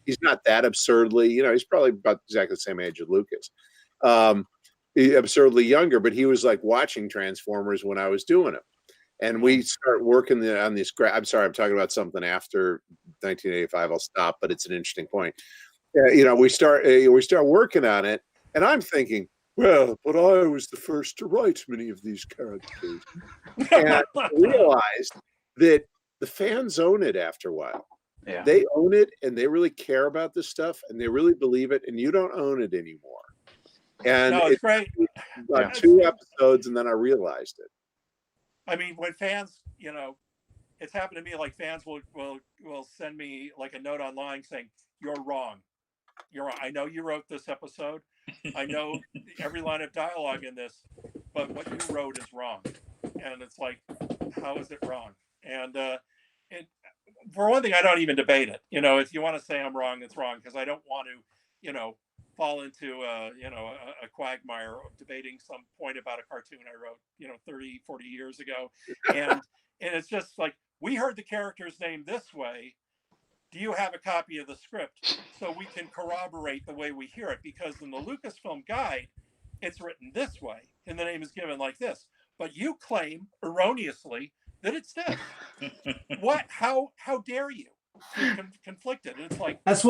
He's not that absurdly, he's probably about exactly the same age as Lucas, absurdly younger, but he was like watching Transformers when I was doing it. And we start working on this. I'm sorry, I'm talking about something after 1985. I'll stop, but it's an interesting point. We start working on it, and I'm thinking, well, but I was the first to write many of these characters, and I realized that the fans own it after a while. Yeah. They own it, and they really care about this stuff, and they really believe it, and you don't own it anymore. And No, it's great. About 2 episodes, and then I realized it. I mean, when fans, it's happened to me. Like fans will send me like a note online saying, "You're wrong. You're wrong. I know you wrote this episode. I know every line of dialogue in this, but what you wrote is wrong." And it's like, how is it wrong? And for one thing, I don't even debate it. If you want to say I'm wrong, it's wrong, because I don't want to, fall into a quagmire of debating some point about a cartoon I wrote 30, 40 years ago, and it's just like, we heard the character's name this way. Do you have a copy of the script so we can corroborate the way we hear it? Because in the Lucasfilm guide, it's written this way and the name is given like this, but you claim erroneously that it's this. What? How dare you? Conflicted. It's like, it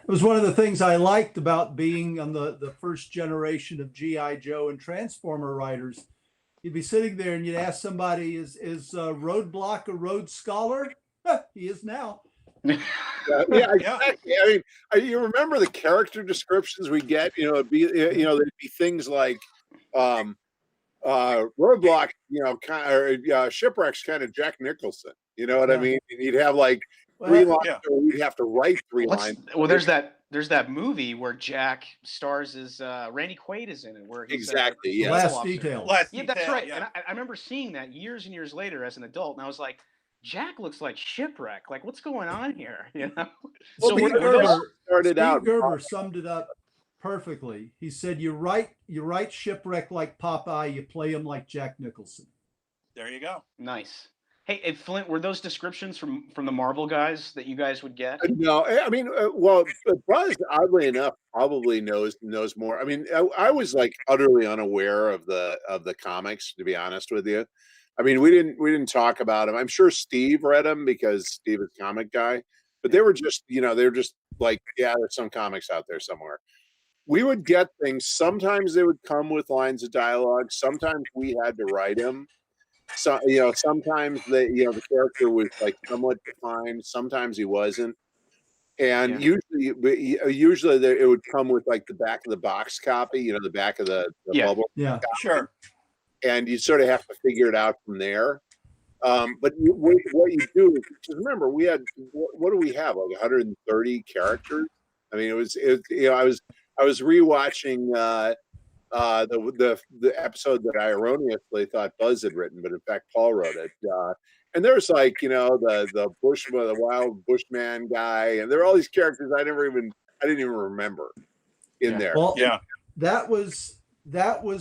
was one of the things I liked about being on the first generation of G.I. Joe and Transformer writers. You'd be sitting there and you'd ask somebody, is Roadblock a Rhodes Scholar? He is now. Yeah, exactly. I mean, you remember the character descriptions we get? It'd be things like Roadblock, Shipwreck's kind of Jack Nicholson. You know what I mean? And you'd have like 3 lines, or we'd have to write 3 lines. Well, there's that movie where Jack stars as Randy Quaid is in it, where he's exactly, Last Detail. Yeah, that's right. Yeah. And I remember seeing that years and years later as an adult, and I was like, Jack looks like Shipwreck. Like, what's going on here? Well, So Steve Gerber Gerber summed it up perfectly. He said, "You write Shipwreck like Popeye. You play him like Jack Nicholson." there you go. Nice. Hey, Flint, were those descriptions from the Marvel guys that you guys would get? No, I mean, Buzz, oddly enough, probably knows more. I mean, I was like utterly unaware of the comics, to be honest with you. I mean, we didn't talk about them. I'm sure Steve read them because Steve is a comic guy, but they were just like, yeah, there's some comics out there somewhere. We would get things. Sometimes they would come with lines of dialogue. Sometimes we had to write them. So sometimes the character was like somewhat defined. Sometimes he wasn't. And usually it would come with like the back of the box copy, the back of the bubble. Yeah, copy. Sure. And you sort of have to figure it out from there. But what you do is, because remember, we had, what do we have, like 130 characters? I mean, I was rewatching the episode that I erroneously thought Buzz had written, but in fact Paul wrote it. And there's like the wild Bushman guy, and there are all these characters I didn't even remember in there. Well, that was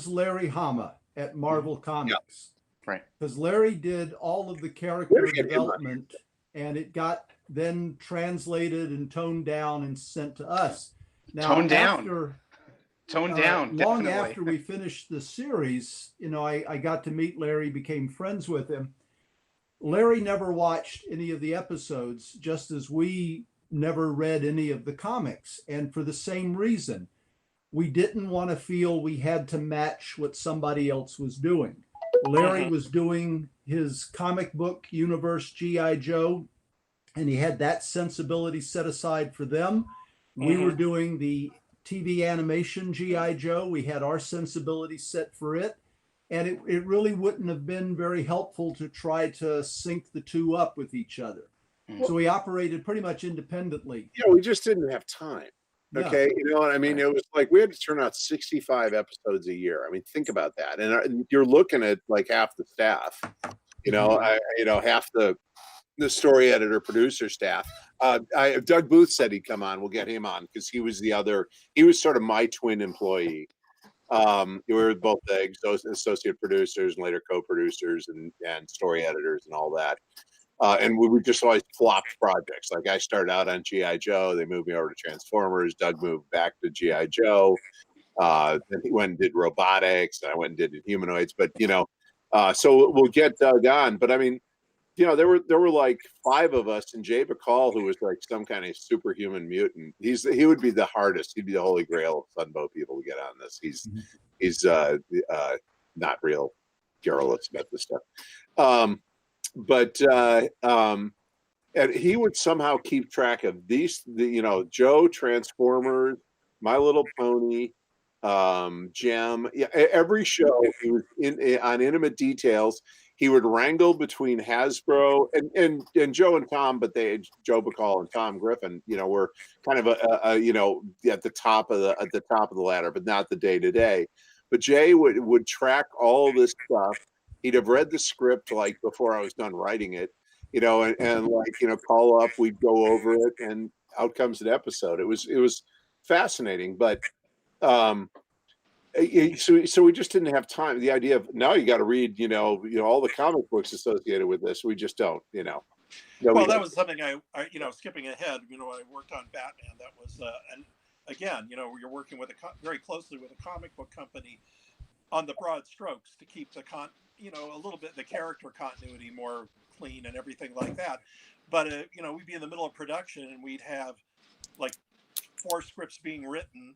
Larry Hama at Marvel Comics, right? Because Larry did all of the character development, and it got then translated and toned down and sent to us. Now, Toned down. Long definitely. after we finished the series, I got to meet Larry, became friends with him. Larry never watched any of the episodes, just as we never read any of the comics. And for the same reason, we didn't want to feel we had to match what somebody else was doing. Larry was doing his comic book universe, G.I. Joe, and he had that sensibility set aside for them. We were doing the TV animation G.I. Joe. We had our sensibilities set for it. And it really wouldn't have been very helpful to try to sync the two up with each other. So we operated pretty much independently. Yeah, we just didn't have time. Yeah. Okay, you know what I mean? It was like we had to turn out 65 episodes a year. I mean, think about that. And you're looking at like half the staff. You know, half the story editor, producer staff. Doug Booth said he'd come on. We'll get him on because he was sort of my twin employee. We were both the associate producers and later co-producers and story editors and all that. And we just always flopped projects. Like I started out on G.I. Joe. They moved me over to Transformers. Doug moved back to G.I. Joe. Then he went and did robotics. And I went and did humanoids. But, so we'll get Doug on. But I mean, there were like 5 of us, and Jay Bacall, who was like some kind of superhuman mutant. He would be the hardest. He'd be the holy grail of Sunbow people to get on this. He's not real garrulous about this stuff. And he would somehow keep track of Joe, Transformers, My Little Pony, Gem. Yeah, every show he was on Intimate Details. He would wrangle between Hasbro and Joe and Tom, but Joe Bacall and Tom Griffin, were kind of at the top of the ladder, but not the day to day. But Jay would track all this stuff. He'd have read the script like before I was done writing it, and call up. We'd go over it, and out comes an episode. It was fascinating, but so we just didn't have time. The idea of now you got to read, all the comic books associated with this. We just don't, Well, that was something I skipping ahead. I worked on Batman. That was, and again, you're working with very closely with a comic book company on the broad strokes to keep a little bit the character continuity more clean and everything like that. But we'd be in the middle of production and we'd have like 4 scripts being written,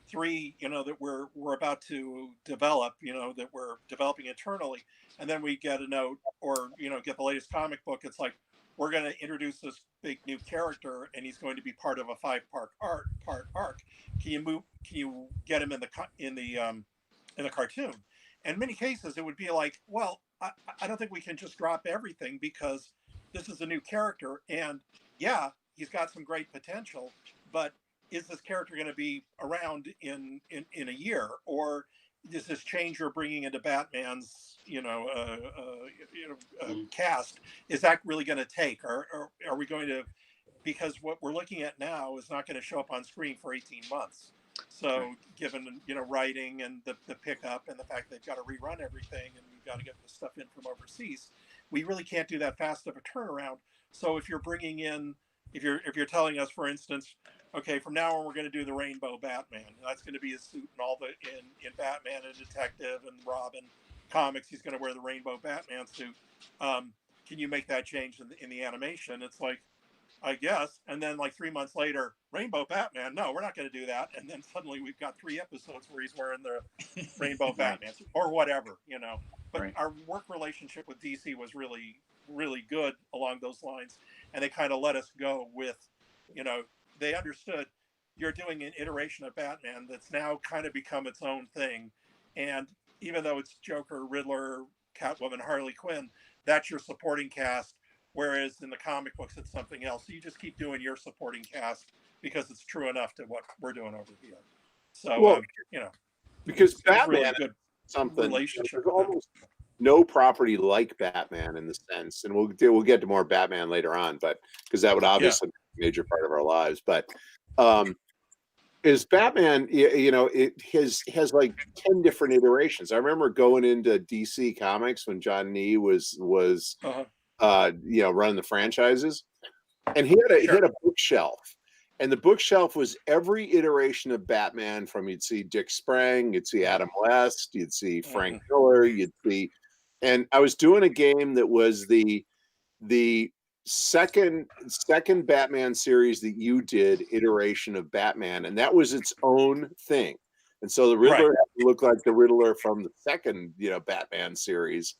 3 that we're about to develop, that we're developing internally, and then we get a note or get the latest comic book. It's like we're going to introduce this big new character and he's going to be part of a 5-part arc. Can you get him in the cartoon? And in many cases, it would be like, well, I don't think we can just drop everything because this is a new character. And yeah, he's got some great potential, but is this character going to be around in a year? Or is this change you're bringing into Batman's, cast, is that really going to take? Or are we going to, because what we're looking at now is not going to show up on screen for 18 months. So given, writing and the pickup and the fact they've got to rerun everything and we've got to get the stuff in from overseas, we really can't do that fast of a turnaround. So if you're bringing in, if you're telling us, for instance, okay, from now on we're going to do the Rainbow Batman. That's going to be his suit and all in Batman and Detective and Robin comics. He's going to wear the Rainbow Batman suit. Can you make that change in the animation? It's like, I guess. And then like 3 months later, Rainbow Batman. No, we're not going to do that. And then suddenly we've got 3 episodes where he's wearing the Rainbow Batman suit or whatever, But our work relationship with DC was really, really good along those lines. And they kind of let us go with, they understood you're doing an iteration of Batman that's now kind of become its own thing. And even though it's Joker, Riddler, Catwoman, Harley Quinn, that's your supporting cast. Whereas in the comic books, it's something else. So you just keep doing your supporting cast because it's true enough to what we're doing over here. So, because Batman really good something relationship. There's almost no property like Batman in the sense, and we'll get to more Batman later on, but because that would obviously be a major part of our lives. But is Batman, it has like 10 different iterations. I remember going into DC Comics when John Nee was running the franchises, and he had a bookshelf, and the bookshelf was every iteration of Batman from, you'd see Dick Sprang, you'd see Adam West, you'd see Frank Miller, you'd see, and I was doing a game that was the second Batman series that you did iteration of Batman, and that was its own thing. And so the Riddler had to look like the Riddler from the second, Batman series.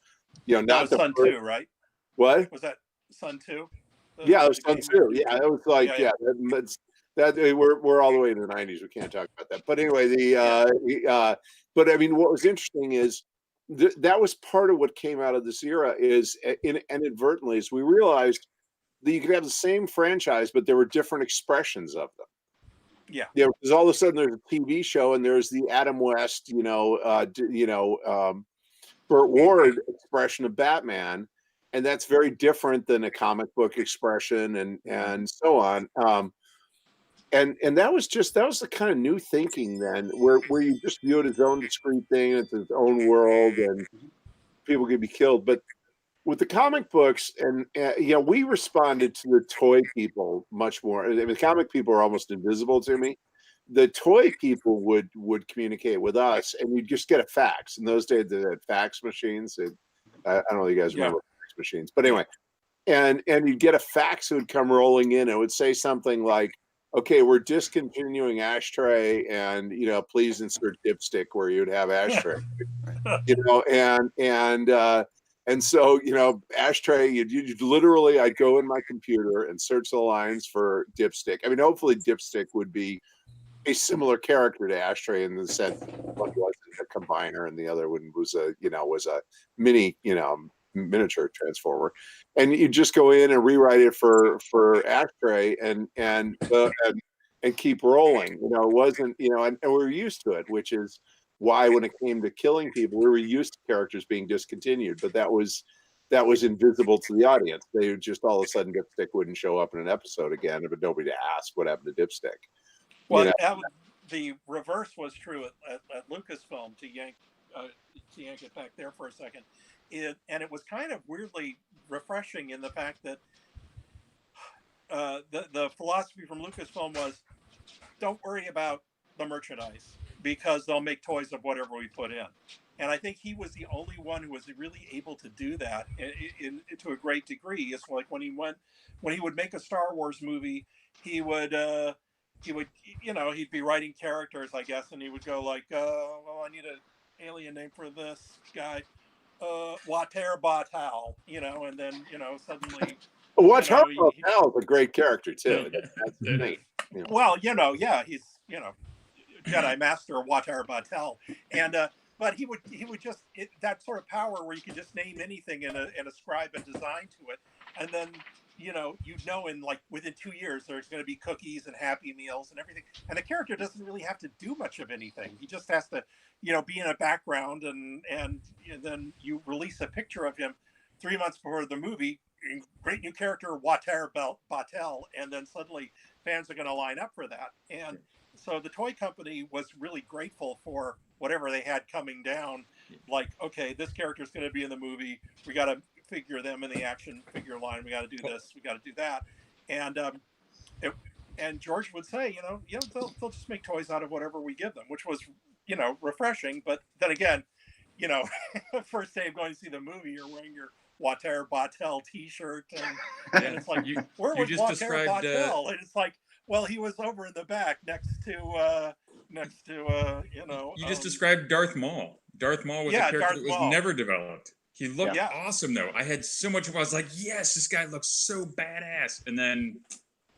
Not the Sun 2, right? What was that? Sun 2? Yeah, it was Sun 2. Yeah, it was like That we're all the way to the 90s. We can't talk about that. But anyway, but I mean, what was interesting is that was part of what came out of this era is inadvertently is we realized that you could have the same franchise, but there were different expressions of them. Yeah, because all of a sudden there's a TV show and there's the Adam West, Burt Ward expression of Batman, and that's very different than a comic book expression and so on. And that was the kind of new thinking then, where you just view it as its own discrete thing, it's its own world, and people could be killed. But with the comic books, and we responded to the toy people much more. I mean, the comic people are almost invisible to me. The toy people would communicate with us, and you'd just get a fax. In those days, they had fax machines. I don't know if you guys remember fax machines, but anyway, and you'd get a fax that would come rolling in. It would say something like, "Okay, we're discontinuing ashtray, and please insert dipstick where you'd have ashtray." And so, ashtray, you'd literally, I'd go in my computer and search the lines for dipstick. I mean, hopefully dipstick would be a similar character to ashtray in the sense one wasn't a combiner and the other one was a mini, miniature transformer. And you just go in and rewrite it for ashtray and keep rolling. It wasn't, and we're used to it, which is why when it came to killing people, we were used to characters being discontinued, but that was invisible to the audience. They would just all of a sudden Dipstick wouldn't show up in an episode again, but nobody to ask what happened to Dipstick. Well, the reverse was true at Lucasfilm, to yank it back there for a second. And it was kind of weirdly refreshing in the fact that the philosophy from Lucasfilm was, don't worry about the merchandise, because they'll make toys of whatever we put in. And I think he was the only one who was really able to do that to a great degree. It's like when he would make a Star Wars movie, he would he'd be writing characters, I guess, and he would go like, well, I need an alien name for this guy, Water Batal, and then suddenly Water Batal is a great character too. That's the thing. Well, he's Jedi Master Water Batal, and but he would just that sort of power where you could just name anything and ascribe a design to it, and then in like within 2 years there's going to be cookies and Happy Meals and everything, and the character doesn't really have to do much of anything. He just has to be in a background, and then you release a picture of him 3 months before the movie. Great new character, Water Batel, and then suddenly fans are going to line up for that. And so the toy company was really grateful for whatever they had coming down. Like, okay, this character is going to be in the movie. We got to figure them in the action figure line. We got to do this. We got to do that. And George would say, they'll just make toys out of whatever we give them, which was, refreshing. But then again, first day of going to see the movie, you're wearing your Water Batel T-shirt, and it's like, where was Water Batel? And it's like, well, he was over in the back next to. You just described Darth Maul. Darth Maul was a character that was never developed. He looked awesome, though. I had so much. I was like, yes, this guy looks so badass, and then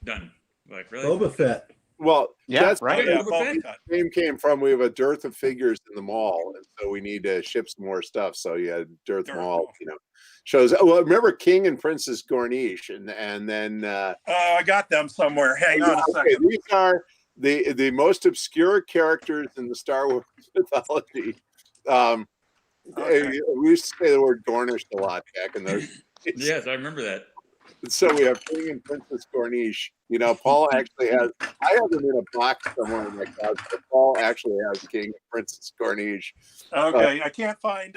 done. Like, really? Boba Fett. Well, that's right. Where the name came from. We have a dearth of figures in the mall, and so we need to ship some more stuff. So yeah, Darth Maul, shows. Well, remember King and Princess Gornish, and then. I got them somewhere. Hang on a second. These are the most obscure characters in the Star Wars mythology. We used to say the word Gornish a lot back in those days. Yes, I remember that. So we have King and Princess Gornish. Paul actually has. I have them in a box somewhere in my closet. But Paul actually has King and Princess Gornish. Okay, I can't find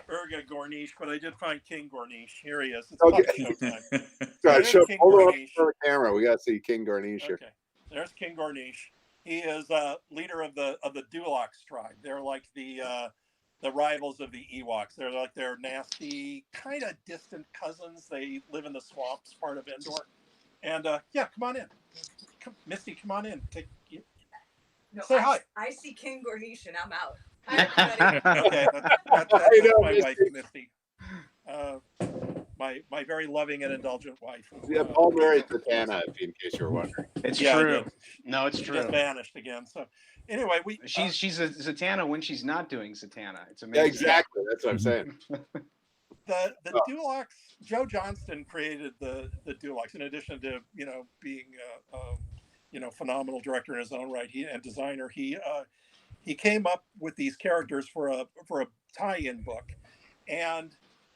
Urga Gornish, but I did find King Gornish. Here he is. It's showtime. Hold up for the camera. We got to see King Gornish here. Okay, there's King Gornish. He is leader of the Ewoks tribe. They're like the rivals of the Ewoks. They're like their nasty, kind of distant cousins. They live in the swamps part of Endor. And come on in. Misty, come on in. Say hi. I see King Gornish and I'm out. Hi, everybody. Okay, that's my wife, Misty. my very loving and indulgent wife. Yeah, Paul married Zatanna, in case you're wondering. It's Yeah, I true. did. No, it's She true. just vanished again. So anyway, She's a Zatanna when she's not doing Zatanna. It's Yeah, amazing. exactly. That's what I'm saying. the Dulox, Joe Johnston created the Dulox in addition to being phenomenal director in his own right and designer. He came up with these characters for a tie-in book, and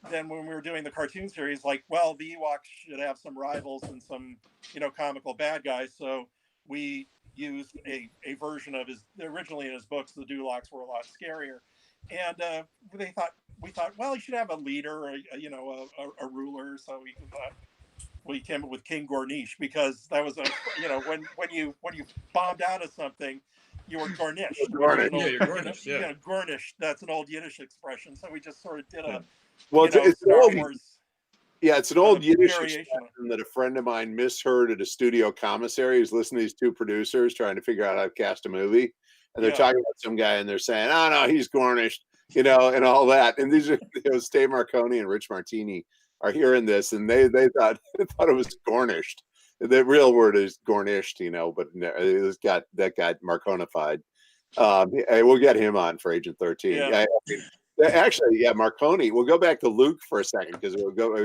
then when we were doing the cartoon series, like, well, the Ewoks should have some rivals and some comical bad guys, so we used a version of originally in his books. The Dulox were a lot scarier, and we thought, well, he should have a leader, a ruler. So we came up with King Gornish, because that was when you bombed out of something, you were Gornish. You're Gornish. Yeah. Gornish. That's an old Yiddish expression. So we just sort of did a Well, it's an Star old, Wars. yeah, it's an old Yiddish variation. expression that a friend of mine misheard at a studio commissary. He's listening to these two producers trying to figure out how to cast a movie, and they're talking about some guy, and they're saying, "Oh no, he's Gornish," and all that. And these are Steve Marconi and Rich Martini are hearing this, and they thought it was Gornished. The real word is Gornished, but that got Marconified. We'll get him on for Agent 13. Yeah. Actually, Marconi. We'll go back to Luke for a second, because we'll go.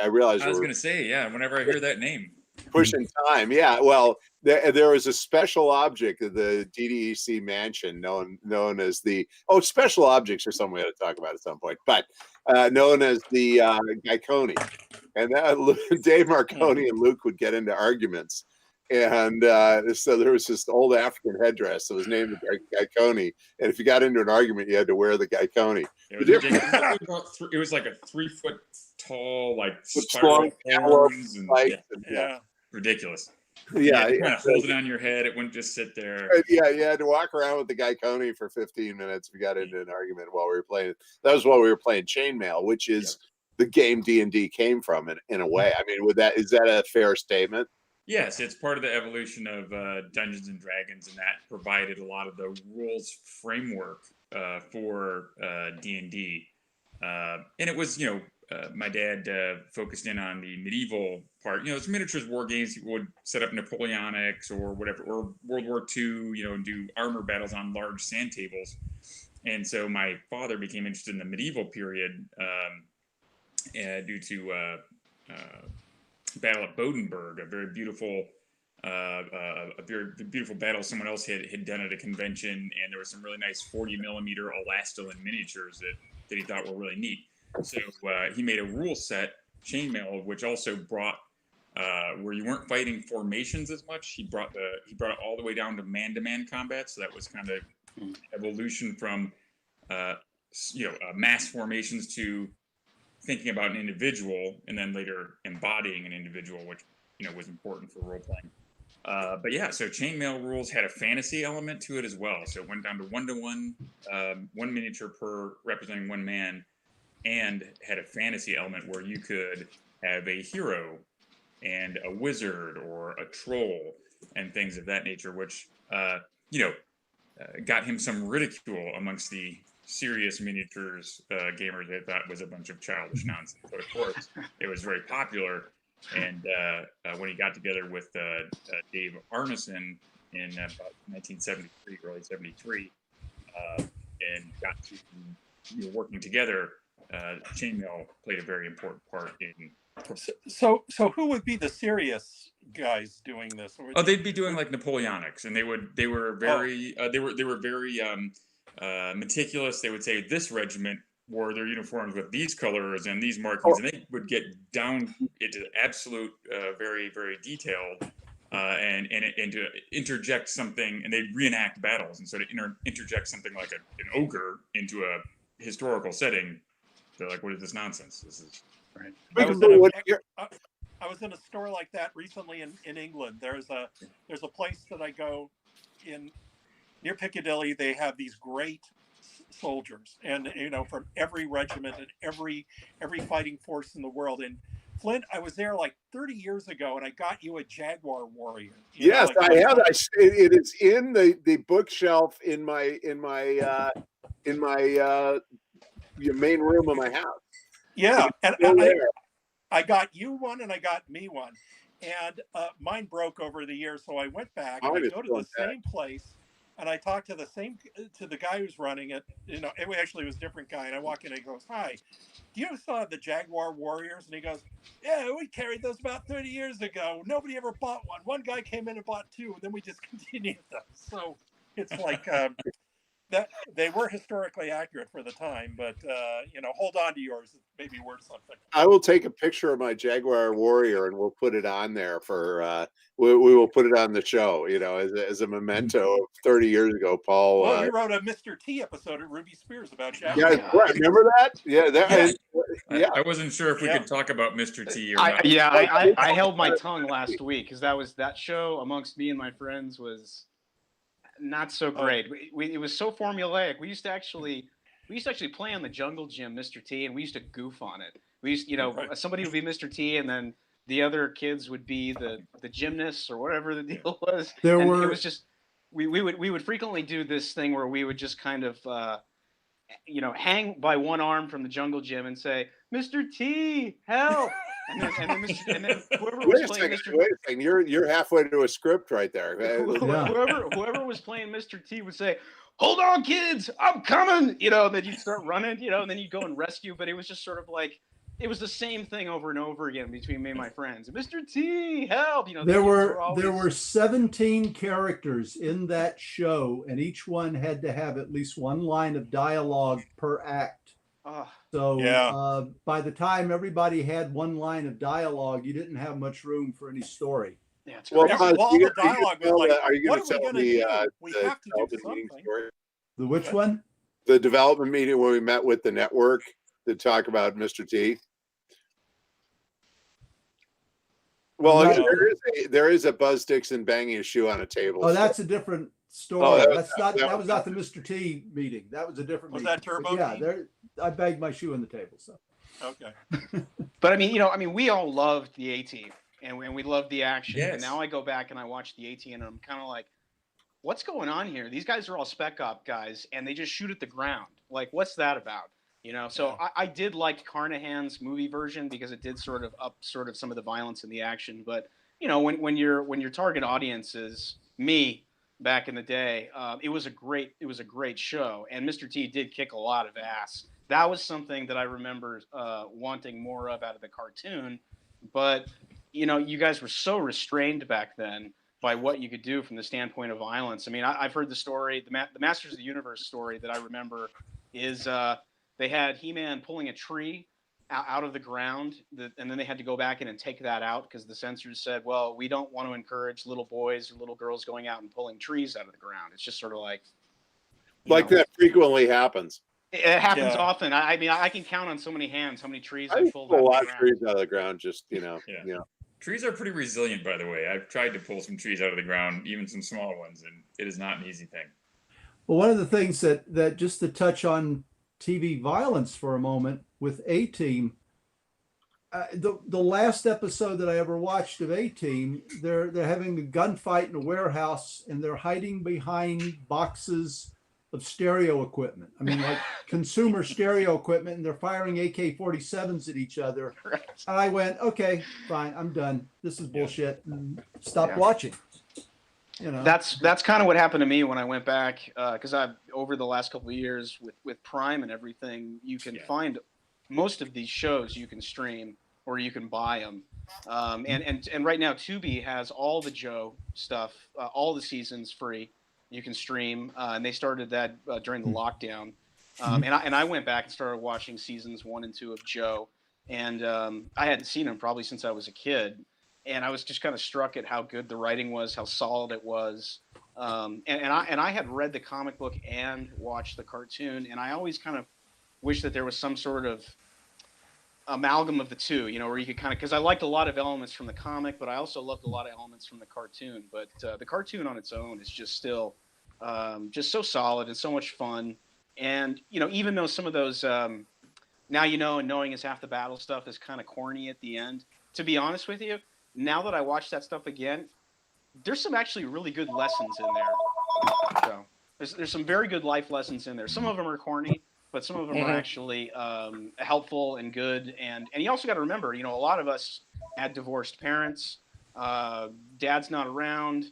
I realized I was going to say, whenever I hear that name, pushing time. Yeah, well, there was a special object at the DDEC mansion known as the special objects are something we ought to talk about at some point, but known as the Gygax. And that Dave Marconi and Luke would get into arguments. And so there was this old African headdress that was named the Gygax. And if you got into an argument, you had to wear the Gygax. It was like a 3 foot tall, like spiral horns, and ridiculous. Yeah, you kind of hold it on your head. It wouldn't just sit there. Yeah, you had to walk around with the Gygax for 15 minutes if you got into an argument while we were playing. That was while we were playing Chainmail, which is the game D&D came from in a way. I mean, is that a fair statement? Yes, it's part of the evolution of Dungeons and Dragons, and that provided a lot of the rules framework for D&D. And it was, my dad focused in on the medieval part. It's miniatures war games. He would set up Napoleonics or whatever, or World War II, and do armor battles on large sand tables. And so my father became interested in the medieval period due to Battle at Bodenberg, a very beautiful battle someone else had done at a convention, and there was some really nice 40 millimeter elastolin miniatures that he thought were really neat. So he made a rule set, Chainmail, which also brought where you weren't fighting formations as much. He brought it all the way down to man-to-man combat. So that was kind of evolution from mass formations to thinking about an individual, and then later embodying an individual, which was important for role playing. So Chainmail rules had a fantasy element to it as well. So it went down to 1-to-1, one miniature per representing one man, and had a fantasy element where you could have a hero and a wizard or a troll and things of that nature, which got him some ridicule amongst the serious miniatures gamers. They thought was a bunch of childish nonsense, but of course it was very popular. And when he got together with Dave Arneson in about 1973, early 73, and got to working together, Chainmail played a very important part in. So who would be the serious guys doing this? They'd be doing like Napoleonics, and they were very meticulous. They would say this regiment wore their uniforms with these colors and these markings, and they would get down into absolute, very, very detailed, and to interject something, and they'd reenact battles, and so to interject something like an ogre into a historical setting, they're like, "What is this nonsense? This is right." I was in a store like that recently in England. There's a place that I go in near Piccadilly. They have these great soldiers, and from every regiment and every fighting force in the world. And Flint, I was there like 30 years ago, and I got you a Jaguar Warrior. Yes, I have. It is in the bookshelf in my main room of my house. Yeah, and I got you one and I got me one, and mine broke over the years. So I went back and I go to the same place, and I talked to the guy who's running it. You know, it actually was a different guy, and I walk in and he goes, "Hi, do you ever saw the Jaguar Warriors?" And he goes, "Yeah, we carried those about 30 years ago. Nobody ever bought one. One guy came in and bought two, and then we discontinued them." So it's like that they were historically accurate for the time, but you know, hold on to yours. It may be worth something. I will take a picture of my Jaguar Warrior and we'll put it on there for we will put it on the show, you know, as a memento of 30 years ago. Paul, well, you wrote a Mr. T episode at Ruby Spears about Jaguar. Yeah, remember that? Yeah, yeah. I wasn't sure if we could talk about Mr. T or not. I held my tongue last week because that show amongst me and my friends was not so great. It was so formulaic. We used to actually play on the Jungle Gym, Mr. T, and we used to goof on it. We used, somebody would be Mr. T, and then the other kids would be the gymnasts or whatever the deal was. It was just we would frequently do this thing where we would just kind of hang by one arm from the Jungle Gym and say, "Mr. T, help!" And then whoever was playing Mr. Wait a second, you're halfway to a script right there. Whoever was playing Mr. T would say, "Hold on, kids, I'm coming!" And then you'd start running, and then you'd go and rescue. But it was just sort of like it was the same thing over and over again between me and my friends. Mr. T, help! There were 17 characters in that show, and each one had to have at least one line of dialogue per act. So by the time everybody had one line of dialogue, you didn't have much room for any story. Yeah, the dialogue was like, are you going what to are we tell going to me do? We have to do meeting something. story? The which one? The development meeting where we met with the network to talk about Mr. T. Well, there is a Buzz Dixon banging a shoe on a table. Oh, that's a different story. That was not the Mr. T meeting. That was a different meeting. Was that Turbo? Yeah, I banged my shoe on the table. So okay. But we all loved the A-Team and we loved the action. Yes. And now I go back and I watch the A-Team and I'm kind of like, what's going on here? These guys are all spec op guys and they just shoot at the ground. Like, what's that about? So I did like Carnahan's movie version because it did sort of up some of the violence and the action. But when your target audience is me back in the day, it was a great show, and Mr. T did kick a lot of ass. That was something that I remember wanting more of out of the cartoon. But you guys were so restrained back then by what you could do from the standpoint of violence. I mean, I've heard the story, the Masters of the Universe story that I remember is. They had He-Man pulling a tree out of the ground, and then they had to go back in and take that out because the censors said, well, we don't want to encourage little boys or little girls going out and pulling trees out of the ground. It's just sort of like... that frequently happens. It happens often. I mean, I can count on so many hands how many trees I've pulled out of the ground. A lot of trees out of the ground, just, Trees are pretty resilient, by the way. I've tried to pull some trees out of the ground, even some small ones, and it is not an easy thing. Well, one of the things that just to touch on TV violence for a moment with A-Team, the last episode that I ever watched of A-Team, they're having a gunfight in a warehouse and they're hiding behind boxes of stereo equipment. I mean, like consumer stereo equipment, and they're firing AK-47s at each other. Right. And I went, okay, fine, I'm done. This is bullshit, and stopped watching. That's kind of what happened to me when I went back because I've over the last couple of years with Prime and everything, you can find most of these shows you can stream or you can buy them, and right now Tubi has all the Joe stuff, all the seasons free. You can stream, and they started that during the lockdown, and I went back and started watching seasons 1 and 2 of Joe, and I hadn't seen them probably since I was a kid. And I was just kind of struck at how good the writing was, how solid it was. And I had read the comic book and watched the cartoon, and I always kind of wish that there was some sort of amalgam of the two, where you could kind of, because I liked a lot of elements from the comic, but I also loved a lot of elements from the cartoon. But the cartoon on its own is just still just so solid and so much fun. And, even though some of those now and knowing is half the battle stuff is kind of corny at the end, to be honest with you, now that I watch that stuff again, there's some actually really good lessons in there. So there's some very good life lessons in there. Some of them are corny, but some of them are actually helpful and good. And you also got to remember, a lot of us had divorced parents. Dad's not around.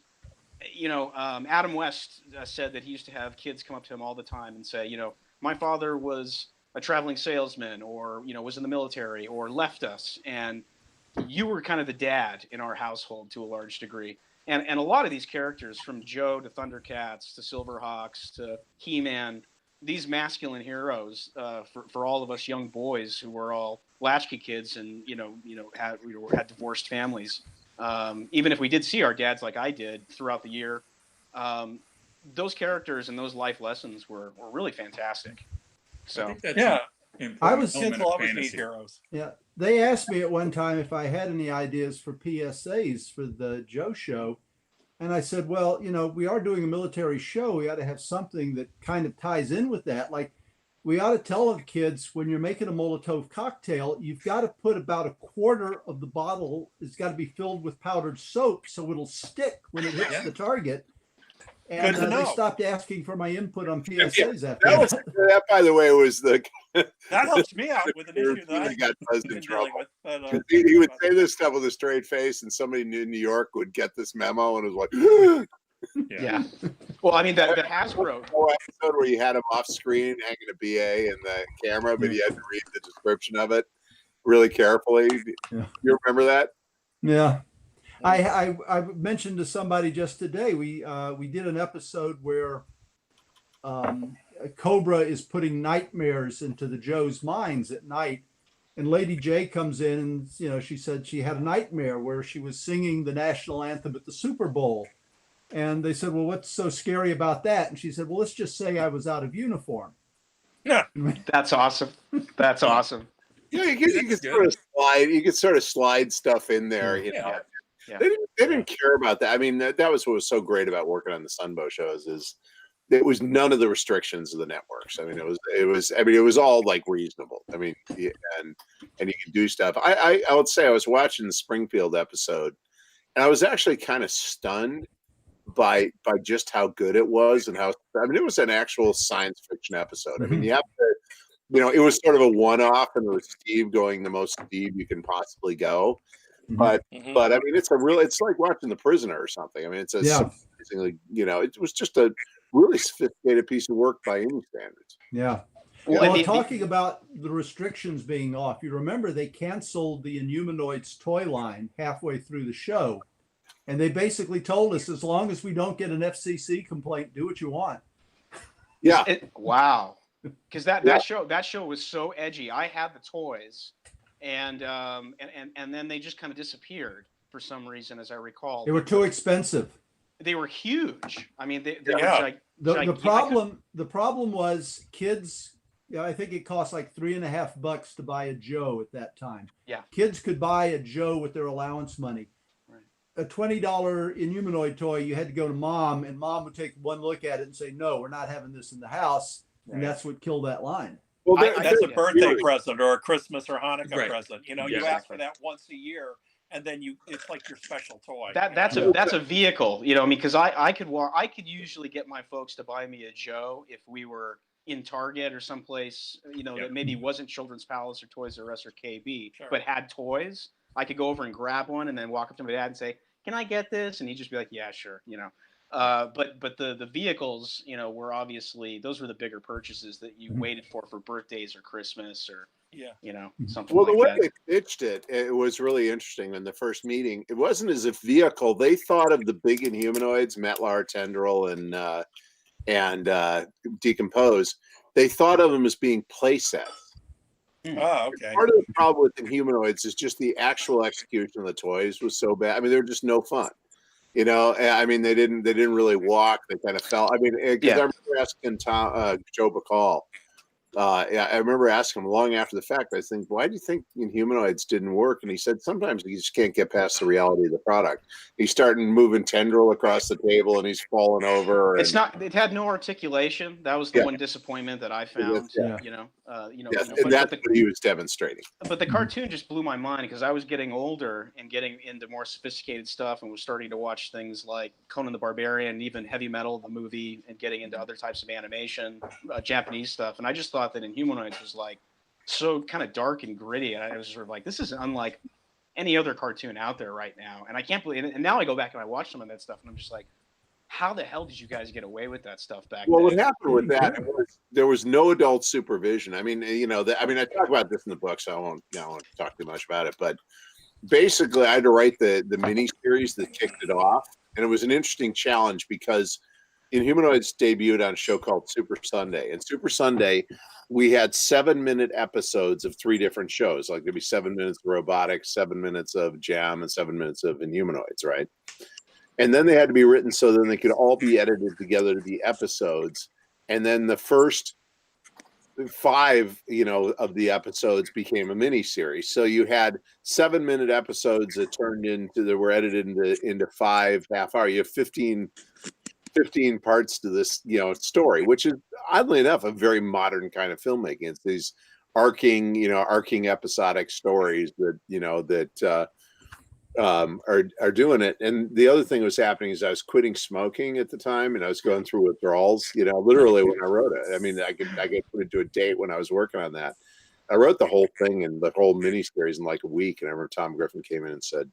Adam West said that he used to have kids come up to him all the time and say, my father was a traveling salesman, or was in the military, or left us, and you were kind of the dad in our household to a large degree. And a lot of these characters, from Joe to Thundercats to Silverhawks to He-Man, these masculine heroes for all of us young boys who were all latchkey kids and had divorced families. Even if we did see our dads like I did throughout the year, those characters and those life lessons were really fantastic. So I think that's kids will always need heroes. Yeah. They asked me at one time if I had any ideas for PSAs for the Joe show. And I said, well, we are doing a military show. We ought to have something that kind of ties in with that. Like, we ought to tell the kids, when you're making a Molotov cocktail, you've got to put about a quarter of the bottle, it's got to be filled with powdered soap so it'll stick when it hits the target. And they stopped asking for my input on PSAs after that. That, by the way, was the that helps me out with an issue that I got buzzed in trouble. With, but, he would say this stuff with a straight face, and somebody in New York would get this memo and was like, yeah. Well, I mean, that Hasbro episode where you had him off screen hanging a BA in the camera, but you had to read the description of it really carefully. Yeah. You remember that? Yeah. I mentioned to somebody just today, we did an episode where Cobra is putting nightmares into the Joe's minds at night. And Lady J comes in and, she said she had a nightmare where she was singing the national anthem at the Super Bowl. And they said, well, what's so scary about that? And she said, well, let's just say I was out of uniform. Yeah. That's awesome. That's awesome. Yeah, you could sort of slide. You could sort of slide stuff in there. Yeah. They didn't care about that. I mean, that was what was so great about working on the Sunbow shows is it was none of the restrictions of the networks. I mean, it was all like reasonable. I mean, and you can do stuff. I would say I was watching the Springfield episode, and I was actually kind of stunned by just how good it was and how. I mean, it was an actual science fiction episode. I mean, you have to. It was sort of a one-off, and it was Steve going the most Steve you can possibly go. But I mean, it's like watching The Prisoner or something. I mean, it's surprisingly, it was just a really sophisticated piece of work by any standards. Yeah. Well, talking about the restrictions being off, you remember they canceled the Inhumanoids toy line halfway through the show. And they basically told us, as long as we don't get an FCC complaint, do what you want. Yeah. Wow. Because that show was so edgy. I had the toys. And then they just kind of disappeared for some reason, as I recall. They were too expensive. They were huge. I mean, they the problem was kids. I think it cost like $3.50 to buy a Joe at that time. Yeah, kids could buy a Joe with their allowance money. Right. A $20 Inhumanoid toy, you had to go to mom, and mom would take one look at it and say, "No, we're not having this in the house," and that's what killed that line. Well, that's a birthday present or a Christmas or Hanukkah present. You ask for that once a year, and then it's like your special toy. That's a vehicle, because I could usually get my folks to buy me a Joe if we were in Target or someplace, that maybe wasn't Children's Palace or Toys R Us or KB, but had toys. I could go over and grab one and then walk up to my dad and say, "Can I get this?" And he'd just be like, "Yeah, sure," But the vehicles, were obviously, those were the bigger purchases that you waited for birthdays or Christmas or something. Well, the way that. they pitched it was really interesting in the first meeting. It wasn't as a vehicle. They thought of the big Inhumanoids, Metlar, Tendril, and Decompose. They thought of them as being play sets. Oh, okay. Part of the problem with Inhumanoids is just the actual execution of the toys was so bad. I mean, they were just no fun. I mean, they didn't really walk. They kind of fell. I mean, I remember asking Joe Bacall. I remember asking him long after the fact. I think, why do you think Inhumanoids didn't work? And he said, sometimes you just can't get past the reality of the product. He's starting moving Tendril across the table, and he's falling over. It had no articulation. That was the one disappointment that I found. And that's what he was demonstrating. But the cartoon just blew my mind because I was getting older and getting into more sophisticated stuff, and was starting to watch things like Conan the Barbarian, even Heavy Metal, the movie, and getting into other types of animation, Japanese stuff. And I just thought thought that Inhumanoids was like so kind of dark and gritty, and I was sort of like, this is unlike any other cartoon out there right now. And I can't believe it. And now I go back and I watch some of that stuff, and I'm just like, how the hell did you guys get away with that stuff back Well, then? what happened with that was there was no adult supervision. I mean, I talk about this in the book, so I won't talk too much about it. But basically, I had to write the mini series that kicked it off, and it was an interesting challenge because Inhumanoids debuted on a show called Super Sunday, and Super Sunday, we had 7-minute episodes of 3 different shows. Like there'd be 7 minutes of robotics, 7 minutes of Jam, and 7 minutes of Inhumanoids, right? And then they had to be written so then they could all be edited together to be episodes. And then the first 5, of the episodes became a mini series. So you had 7-minute episodes that were edited into 5 half-hour. You have 15 parts to this, story, which is oddly enough a very modern kind of filmmaking. It's these arcing episodic stories that are doing it. And the other thing that was happening is I was quitting smoking at the time, and I was going through withdrawals. Literally when I wrote it. I mean, I could put it to a date when I was working on that. I wrote the whole thing and the whole miniseries in like a week. And I remember Tom Griffin came in and said,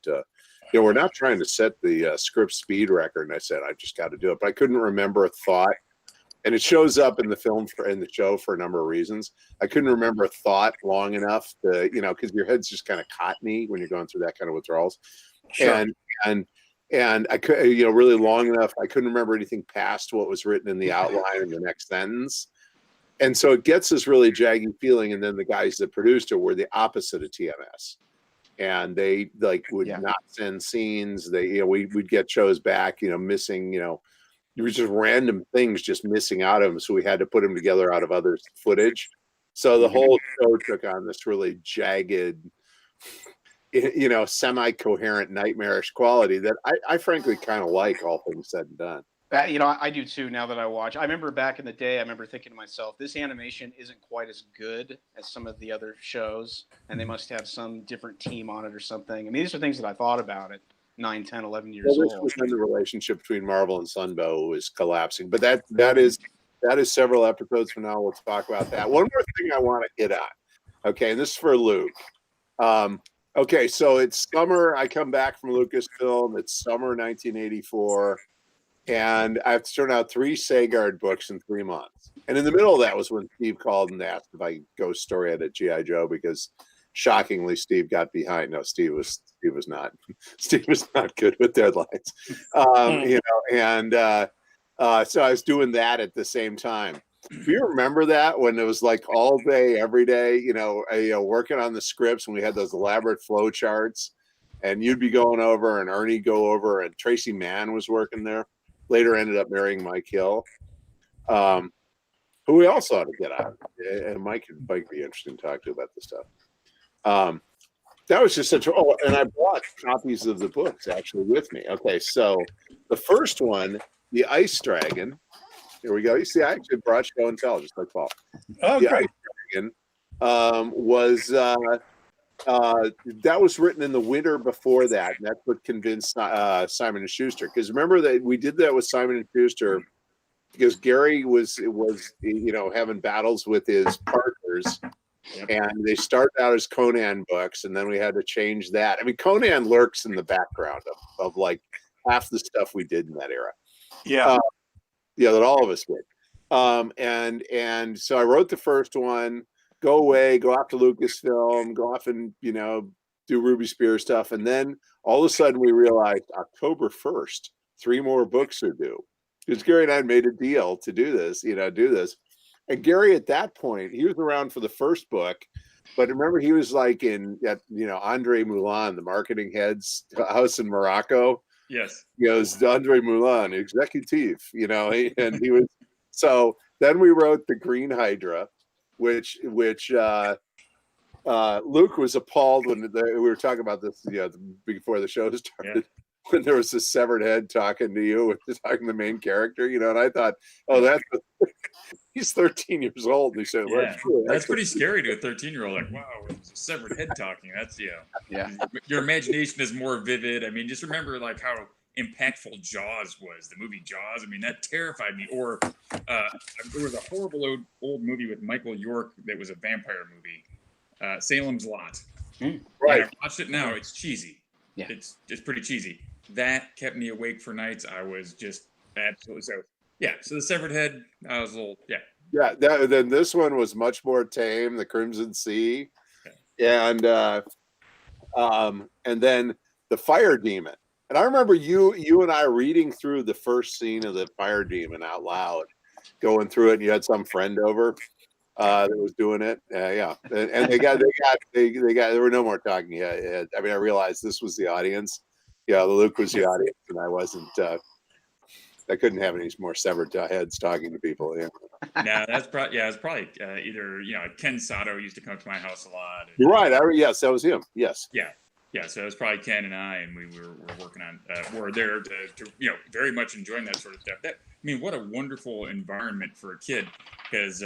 we're not trying to set the script speed record. And I said, I just got to do it. But I couldn't remember a thought. And it shows up in the film in the show for a number of reasons. I couldn't remember a thought long enough to, because your head's just kind of cottony when you're going through that kind of withdrawals. Sure. And I could, really long enough. I couldn't remember anything past what was written in the outline in the next sentence. And so it gets this really jaggy feeling. And then the guys that produced it were the opposite of TMS. And they would not send scenes. They, we'd get shows back, missing, there was just random things just missing out of them. So we had to put them together out of other footage. So the whole show took on this really jagged, semi-coherent, nightmarish quality that I frankly kind of like, all things said and done. I do too, now that I watch. I remember back in the day, I remember thinking to myself, this animation isn't quite as good as some of the other shows, and they must have some different team on it or something. I mean, these are things that I thought about at 9, 10, 11 years old. This was when the relationship between Marvel and Sunbow was collapsing. But that is several episodes from now. We'll talk about that. One more thing I want to hit on. Okay, and this is for Luke. Okay, so it's summer. I come back from Lucasfilm. It's summer 1984. And I have to turn out 3 Sagard books in 3 months. And in the middle of that was when Steve called and asked if I could go story edit G.I. Joe, because shockingly Steve got behind. No, Steve was not. Steve was not good with deadlines. So I was doing that at the same time. Do you remember that when it was like all day, every day, working on the scripts, when we had those elaborate flow charts, and you'd be going over and Ernie go over, and Tracy Mann was working there. Later ended up marrying Mike Hill, who we also had to get out. And Mike be interesting to talk to about this stuff. That was just such and I brought copies of the books actually with me. Okay, so the first one, The Ice Dragon. Here we go. You see, I actually brought show and tell, just like Paul. Oh, the great. Ice Dragon was that was written in the winter before that, and that's what convinced Simon and Schuster. Because remember that we did that with Simon and Schuster because Gary was having battles with his partners, and they started out as Conan books, and then we had to change that. I mean, Conan lurks in the background of like half the stuff we did in that era. Yeah, that all of us did. And so I wrote the first one. Go away, go off to Lucasfilm, go off and, do Ruby Spear stuff. And then all of a sudden we realized October 1st, 3 more books are due. Because Gary and I had made a deal to do this. And Gary at that point, he was around for the first book. But remember, he was like at Andre Moulin, the marketing head's house in Morocco. Yes. He goes, Andre Moulin, executive, and he was. So then we wrote The Green Hydra, which Luke was appalled when we were talking about this before the show started, when there was a severed head talking to you, talking to the main character, and I thought, he's 13 years old. And he said, that's pretty scary to a 13-year-old. Like, wow, it's a severed head talking. That's, your imagination is more vivid. I mean, just remember like how impactful Jaws was. The movie Jaws. I mean, that terrified me. Or there was a horrible old movie with Michael York that was a vampire movie, Salem's Lot. Right. And I watched it now. It's cheesy. Yeah. It's pretty cheesy. That kept me awake for nights. I was just absolutely so. Yeah. So the Severed Head, I was a little Yeah. Then this one was much more tame. The Crimson Sea, and then the Fire Demon. And I remember you and I reading through the first scene of the Fire Demon out loud, going through it. And you had some friend over that was doing it. Yeah, and they got there were no more talking. Yeah, I mean, I realized this was the audience. Yeah, Luke was the audience, and I wasn't. I couldn't have any more severed heads talking to people. Yeah. No, that's probably it's probably either Ken Sato used to come to my house a lot. You're right. Yes, that was him. Yes. Yeah, so it was probably Ken and I, and we were working on. We're there to very much enjoying that sort of stuff. What a wonderful environment for a kid, because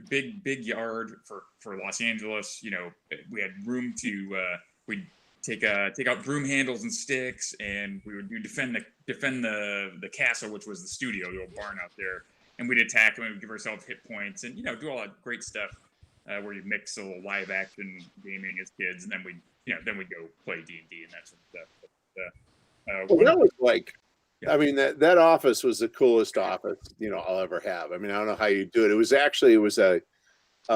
big yard for Los Angeles. We had room to we'd take out broom handles and sticks, and we would defend the castle, which was the studio, the old barn out there, and we'd attack them and we'd give ourselves hit points and do all that great stuff where you mix a little live action gaming as kids, and then we'd go play D&D and that sort of stuff. But, that was like, I mean, that office was the coolest office I'll ever have. I mean, I don't know how you do it. It was a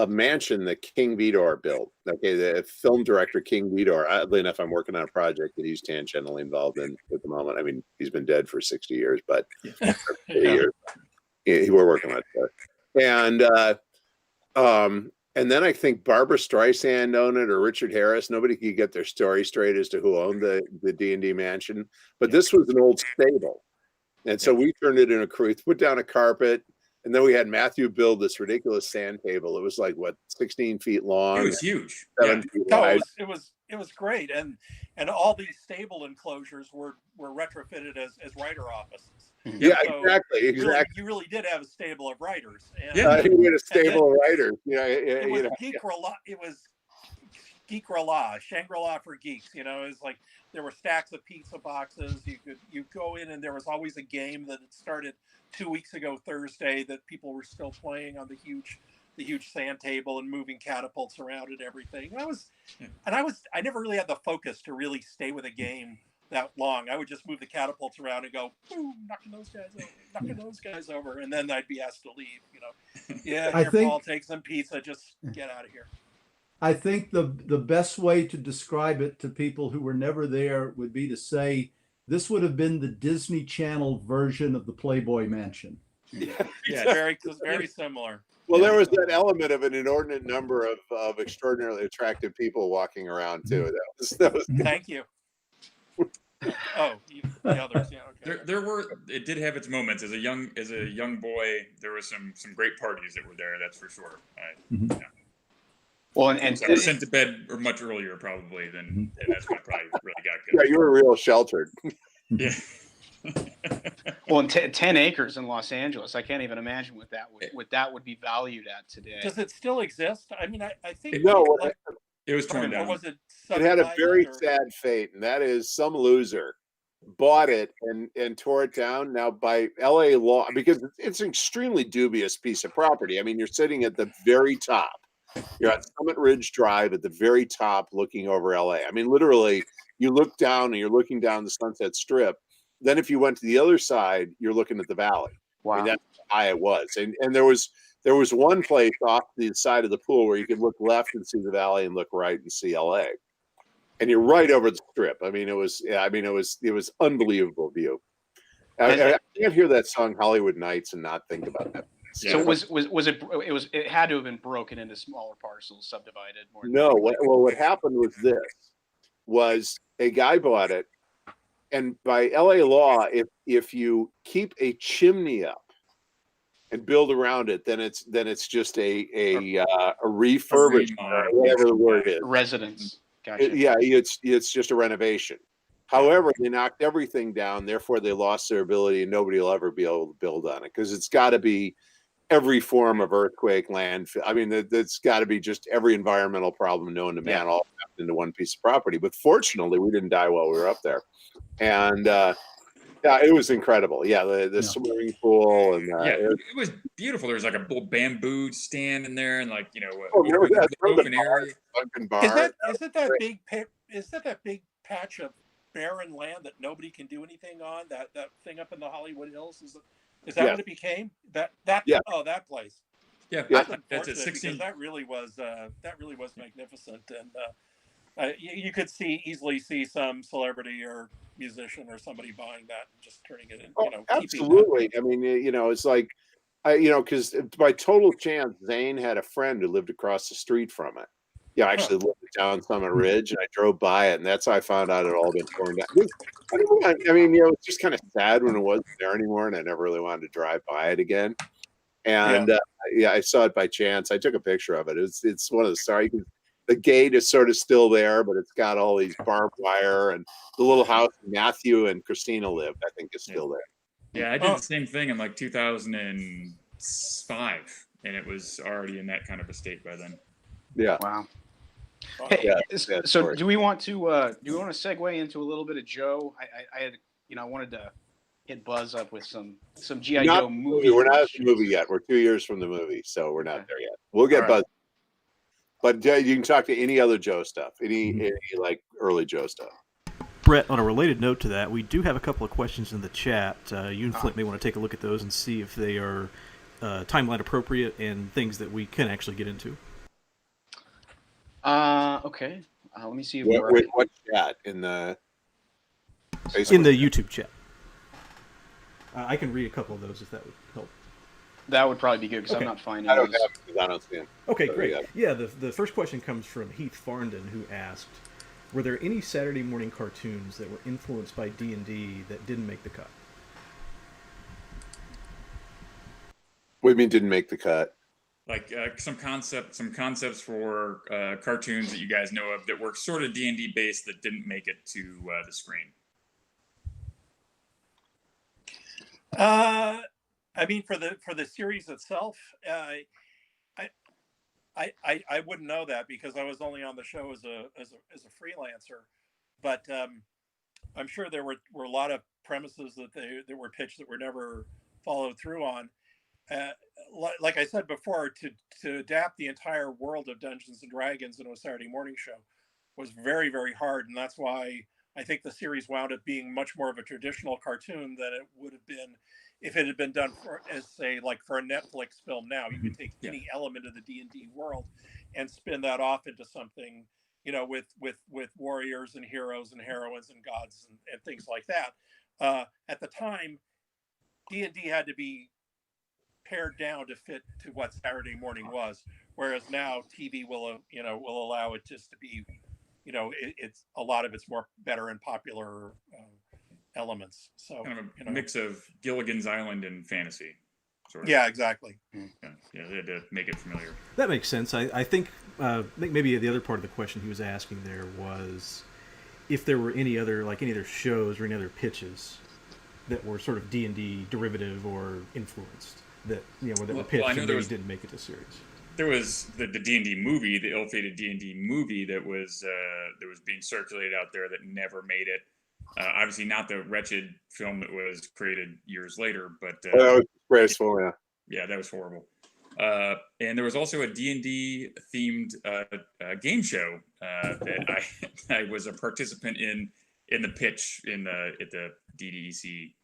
mansion that King Vidor built. Okay, the film director King Vidor. Oddly enough, I'm working on a project that he's tangentially involved in at the moment. I mean, he's been dead for 60 years, but 30 years. We're working on it. And then I think Barbara Streisand owned it, or Richard Harris. Nobody could get their story straight as to who owned the D&D mansion. But this was an old stable. And so we turned it into a crew, put down a carpet, and then we had Matthew build this ridiculous sand table. It was like, 16 feet long? It was huge. 7 feet wide. It was great. And all these stable enclosures were retrofitted as writer offices. Yeah, so exactly. You really did have a stable of writers. And, you had a stable of writers. It was Geek-Rala. It was Geek-Rala, Shangri-La for geeks. It was like there were stacks of pizza boxes. You go in, and there was always a game that had started 2 weeks ago Thursday that people were still playing on the huge sand table and moving catapults around and everything. I never really had the focus to really stay with a game that long. I would just move the catapults around and go, boom, knocking those guys over, and then I'd be asked to leave. Yeah, Paul, take some pizza, just get out of here. I think the best way to describe it to people who were never there would be to say this would have been the Disney Channel version of the Playboy Mansion. Yeah, very similar. Well, there was that element of an inordinate number of extraordinarily attractive people walking around too. That was Thank you. Oh, the others, yeah. Okay. It did have its moments as a young boy. There were some great parties that were there. That's for sure. Yeah. Well, and I was sent to bed much earlier probably than, and that's when I probably really got good. Yeah, you were real sheltered. Yeah. Well, and 10 acres in Los Angeles, I can't even imagine what that would be valued at today. Does it still exist? I mean, I think no. It was torn down. Was it had a very sad fate, and that is some loser bought it and tore it down. Now, by LA law, because it's an extremely dubious piece of property. I mean, you're sitting at the very top. You're at Summit Ridge Drive at the very top looking over LA. I mean, literally, you look down and you're looking down the Sunset Strip. Then if you went to the other side, you're looking at the valley. Wow. I mean, that's how high it was. And there was one place off the side of the pool where you could look left and see the valley and look right and see LA. And you're right over the strip. I mean, it was unbelievable view. I can't hear that song Hollywood Nights and not think about that. So it had to have been broken into smaller parcels, subdivided more. No, what happened was this: was a guy bought it, and by LA law, if you keep a chimney up and build around it, then it's just a refurbishment, or whatever the word is. Residence. Gotcha. It's just a renovation. However, they knocked everything down, therefore they lost their ability, and nobody will ever be able to build on it because it's got to be every form of earthquake, landfill. I mean, that's got to be just every environmental problem known to man all wrapped into one piece of property. But fortunately, we didn't die while we were up there. And Yeah, it was incredible. Yeah, the swimming pool and it was beautiful. There was like a little bamboo stand in there, and like remember that open area. Sunken bar. Is that big patch of barren land that nobody can do anything on? That thing up in the Hollywood Hills is that what it became? That place. Yeah, That's at 16. Because that really was magnificent, and you could easily see some celebrity or musician or somebody buying that and just turning it in. Absolutely. I mean, it's like, because by total chance, Zane had a friend who lived across the street from it. Yeah, I actually lived down Summit Ridge, and I drove by it, and that's how I found out it had all been torn down. I mean, it's just kind of sad when it wasn't there anymore, and I never really wanted to drive by it again. And I saw it by chance. I took a picture of it. It's one of the sorry. The gate is sort of still there, but it's got all these barbed wire, and the little house Matthew and Christina lived, I think, is still there. Yeah, I did the same thing in like 2005, and it was already in that kind of a state by then. Yeah. Wow. Hey, so do we want to segue into a little bit of Joe? I had I wanted to hit Buzz up with some G.I. Joe movie. We're not at the movie yet. We're 2 years from the movie, so we're not there yet. We'll get Buzz. But you can talk to any other Joe stuff, any like early Joe stuff. Brett, on a related note to that, we do have a couple of questions in the chat. You and Flint may want to take a look at those and see if they are timeline appropriate and things that we can actually get into. Okay. Let me see. What chat in the Facebook? In the YouTube chat. I can read a couple of those if that would help. That would probably be good because I'm not finding. I don't have it because I don't see them. Okay, great. Yeah, the first question comes from Heath Farndon, who asked, "Were there any Saturday morning cartoons that were influenced by D&D that didn't make the cut?" What do you mean didn't make the cut? Like some concepts for cartoons that you guys know of that were sort of D&D based that didn't make it to the screen. I mean, for the series itself, I wouldn't know that because I was only on the show as a freelancer. But I'm sure there were a lot of premises that were pitched that were never followed through on. Like I said before, to adapt the entire world of Dungeons and Dragons into a Saturday morning show was very, very hard, and that's why I think the series wound up being much more of a traditional cartoon than it would have been if it had been done for a Netflix film. Now you could take any element of the D&D world and spin that off into something, with warriors and heroes and heroines and gods and things like that. At the time, D&D had to be pared down to fit to what Saturday morning was, whereas now TV will allow it just to be, it's a lot of it's more better and popular elements. So kind of a mix of Gilligan's Island and fantasy. Sort of. Yeah, exactly. Yeah, they had to make it familiar. That makes sense. I think maybe the other part of the question he was asking there was if there were any other shows or any other pitches that were sort of D&D derivative or influenced that were pitched and maybe didn't make it to series. There was the D&D movie, the ill-fated D&D movie that was being circulated out there that never made it. Obviously not the wretched film that was created years later, but that was graceful, yeah. Yeah, that was horrible. And there was also a D&D themed game show that I was a participant in the pitch at the DDEC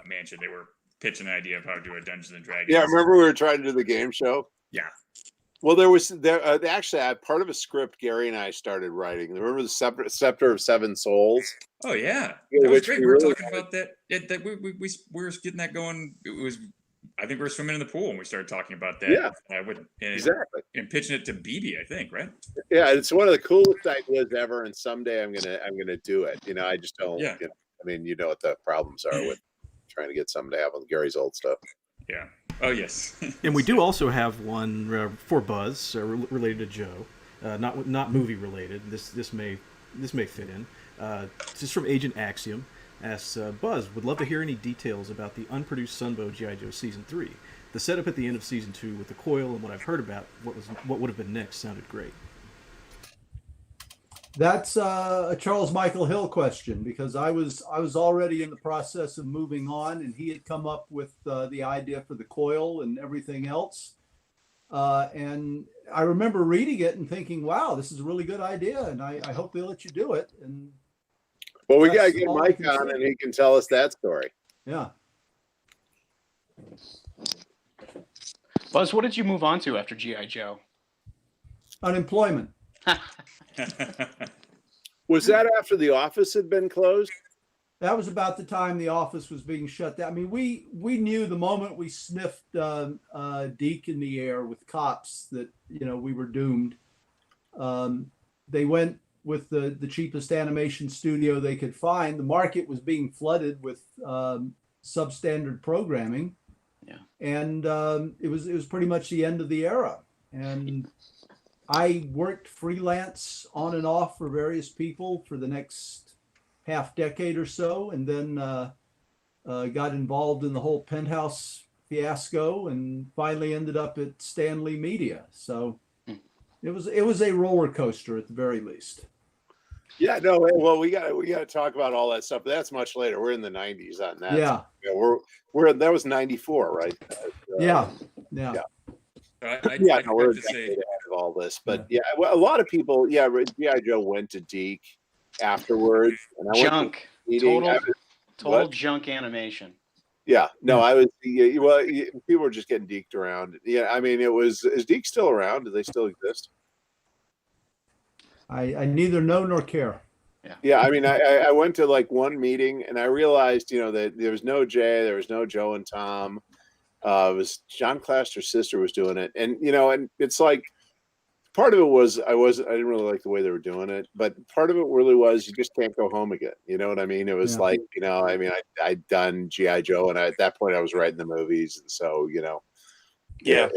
mansion. They were pitching an idea of how to do a Dungeons and Dragons. Yeah, remember we were trying to do the game show? Yeah. Well, actually, part of a script Gary and I started writing. Remember the Scepter of Seven Souls? Oh yeah, that was great. We were talking about that. We were getting that going. I think we were swimming in the pool and we started talking about that. Yeah, exactly. And pitching it to BB, I think, right? Yeah, it's one of the coolest ideas ever. And someday I'm gonna do it. I just don't. Yeah. I mean, you know what the problems are with trying to get something to happen with Gary's old stuff. Yeah. Oh yes. And we do also have one for Buzz related to Joe, not movie related. This may fit in. This is from Agent Axiom. Asks Buzz would love to hear any details about the unproduced Sunbow G.I. Joe season 3. The setup at the end of season 2 with the coil and what I've heard about what would have been next sounded great. That's a Charles Michael Hill question, because I was already in the process of moving on, and he had come up with the idea for the coil and everything else. And I remember reading it and thinking, wow, this is a really good idea, and I hope they let you do it. And Well, we got to that's get all I Mike can on say. and he can tell us that story. Yeah. Buzz, what did you move on to after GI Joe? Unemployment. Was that after the office had been closed? That was about the time the office was being shut down. I mean, we knew the moment we sniffed Deke in the air with cops that, you know, we were doomed. They went with the cheapest animation studio they could find. The market was being flooded with substandard programming. Yeah. And it was pretty much the end of the era. And I worked freelance on and off for various people for the next half decade or so, and then got involved in the whole Penthouse fiasco, and finally ended up at Stanley Media. So it was a roller coaster at the very least. Yeah, no. Well, we got to talk about all that stuff. But that's much later. We're in the '90s on that. Yeah. We're that was '94, right? Yeah. I We're have a to decade say, ahead of all this, but yeah, well, a lot of people, GI Joe went to Deke afterwards, and I went Junk. to meeting. Total What? junk animation. Yeah, no, I was. Well, people were just getting deked around. Yeah, I mean, is Deke still around? Do they still exist? I neither know nor care. Yeah, I mean, I went to like one meeting, and I realized, that there was no Jay, there was no Joe and Tom. It was John Claster's sister was doing it, and and it's like part of it was I didn't really like the way they were doing it, but part of it really was you just can't go home again. You know what I mean? It was like I mean, I'd done GI Joe, and at that point I was writing the movies, and so Yeah.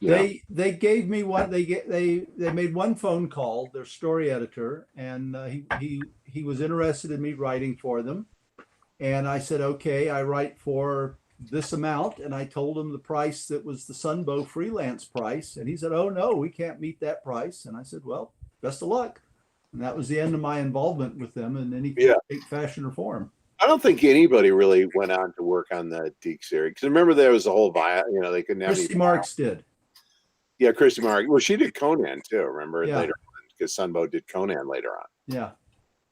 They gave me one. They made one phone call, their story editor, and he was interested in me writing for them, and I said, okay, I write for this amount, and I told him the price that was the Sunbow freelance price, and he said, oh no, we can't meet that price. And I said, well, best of luck. And that was the end of my involvement with them in any shape, fashion, or form. I don't think anybody really went on to work on the Deke series, because remember there was a whole they couldn't have Christy Marks did. Yeah, Christy Marks. Well, she did Conan too. Remember Yeah. later on, because Sunbow did Conan later on. Yeah.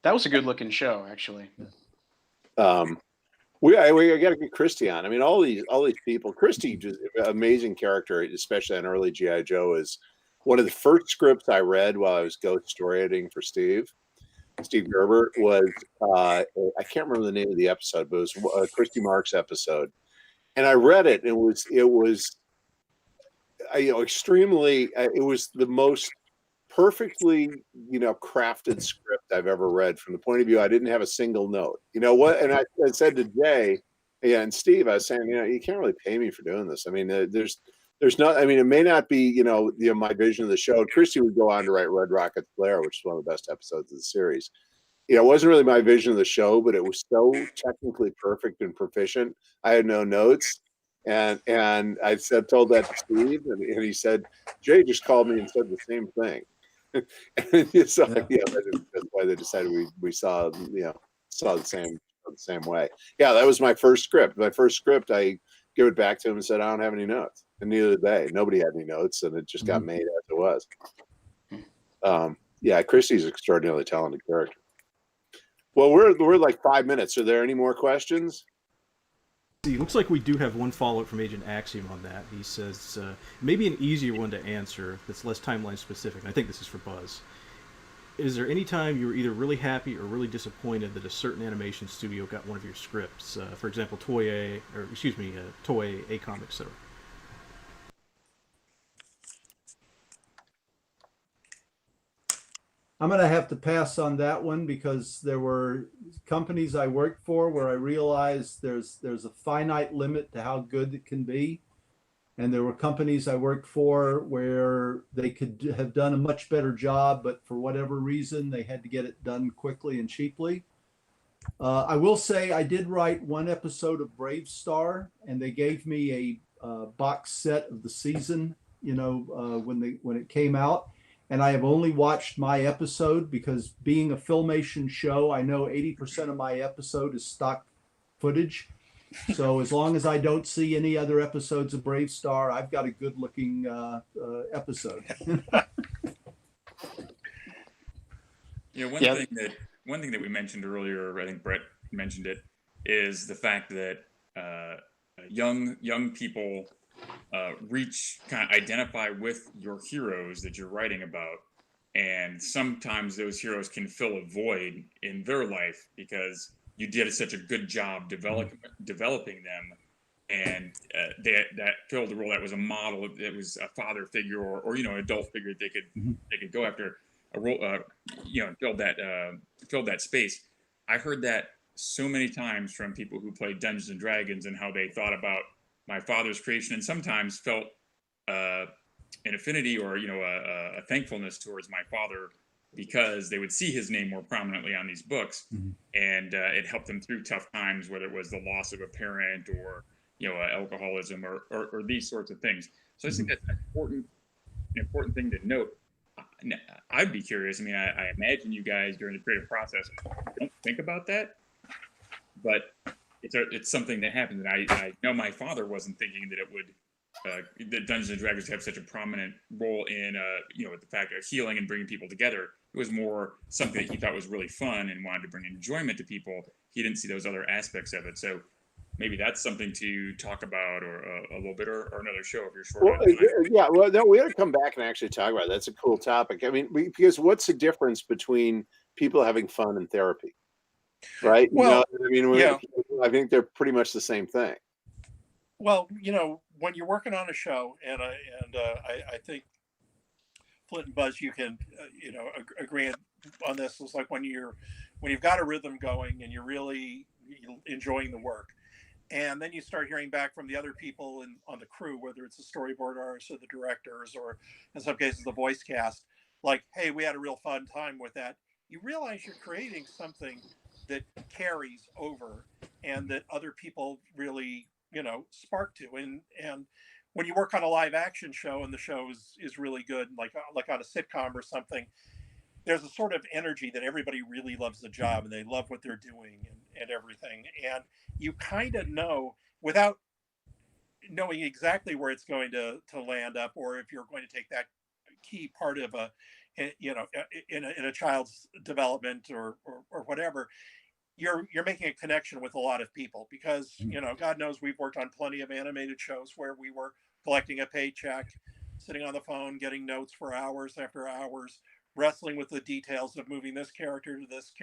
That was a good looking show, actually. We got to get Christy on. I mean, all these people. Christy, just amazing character, especially on early GI Joe. Is one of the first scripts I read while I was ghost story editing for Steve Gerber. Was I can't remember the name of the episode, but it was a Christy Marks episode, and I read it. And it was extremely. It was the most perfectly crafted script I've ever read, from the point of view I didn't have a single note. You know what? And I said to Jay and Steve, I was saying, you can't really pay me for doing this. I mean, there's not. I mean, it may not be my vision of the show. Christy would go on to write Red Rocket Flare, which is one of the best episodes of the series. It wasn't really my vision of the show, but it was so technically perfect and proficient. I had no notes. And I told that to Steve, and he said, Jay just called me and said the same thing. So that's why they decided we saw the same way. Yeah, that was my first script. My first script, I give it back to him and said, I don't have any notes, and neither did they. Nobody had any notes, and it just got made as it was. Christy's an extraordinarily talented character. Well, we're like 5 minutes. Are there any more questions? See, looks like we do have one follow-up from Agent Axiom on that. He says, maybe an easier one to answer that's less timeline specific. And I think this is for Buzz. Is there any time you were either really happy or really disappointed that a certain animation studio got one of your scripts? For example, Toei, A Comics, etc. I'm going to have to pass on that one, because there were companies I worked for where I realized there's a finite limit to how good it can be. And there were companies I worked for where they could have done a much better job, but for whatever reason, they had to get it done quickly and cheaply. I will say I did write one episode of Brave Star, and they gave me a box set of the season, when it came out. and I have only watched my episode because being a Filmation show, I know 80% of my episode is stock footage. So as long as I don't see any other episodes of Brave Star, I've got a good looking episode. One thing that we mentioned earlier, I think Brett mentioned it, is the fact that young people kind of identify with your heroes that you're writing about, and sometimes those heroes can fill a void in their life because you did such a good job developing them, and that filled the role. That was a model. That was a father figure or an adult figure they could go after. A role, filled that space. I heard that so many times from people who played Dungeons and Dragons and how they thought about my father's creation, and sometimes felt an affinity or a thankfulness towards my father because they would see his name more prominently on these books, and it helped them through tough times, whether it was the loss of a parent or alcoholism or these sorts of things. So I think that's an important thing to note. I'd be curious. I mean, I imagine you guys during the creative process don't think about that, but it's something that happens. And I know my father wasn't thinking that it would that Dungeons and Dragons have such a prominent role in the fact of healing and bringing people together. It was more something that he thought was really fun and wanted to bring enjoyment to people. He didn't see those other aspects of it. So maybe that's something to talk about, or a little bit, or another show if you're short on time. Yeah, well, no, we ought to come back and actually talk about it. That's a cool topic. I mean, because what's the difference between people having fun and therapy, right? Well, I think they're pretty much the same thing. Well, when you're working on a show, and I think Flint and Buzz, you can agree on this. It's like when you've got a rhythm going and you're really enjoying the work. And then you start hearing back from the other people on the crew, whether it's the storyboard artists or the directors, or in some cases the voice cast, like, hey, we had a real fun time with that. You realize you're creating something that carries over and that other people really, spark to. And when you work on a live action show and the show is really good, like on a sitcom or something, there's a sort of energy that everybody really loves the job and they love what they're doing and everything. And you kind of know, without knowing exactly where it's going to land up, or if you're going to take that key part of in a child's development or whatever, you're making a connection with a lot of people because, God knows we've worked on plenty of animated shows where we were collecting a paycheck, sitting on the phone, getting notes for hours after hours, wrestling with the details of moving this character to this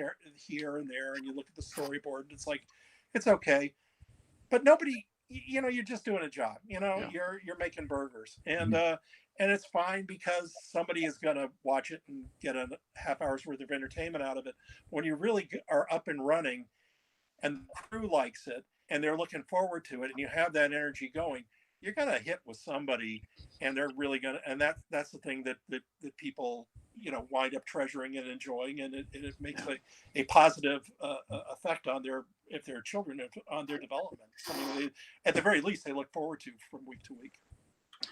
here and there, and you look at the storyboard and it's like, it's okay, but nobody, you're just doing a job, you're making burgers, and it's fine because somebody is going to watch it and get a half hour's worth of entertainment out of it. When you really are up and running and the crew likes it and they're looking forward to it and you have that energy going, you're going to hit with somebody and they're really going to, and that's the thing that people, wind up treasuring and enjoying, and it makes a positive effect on if they're children, on their development. Something at the very least they look forward to from week to week.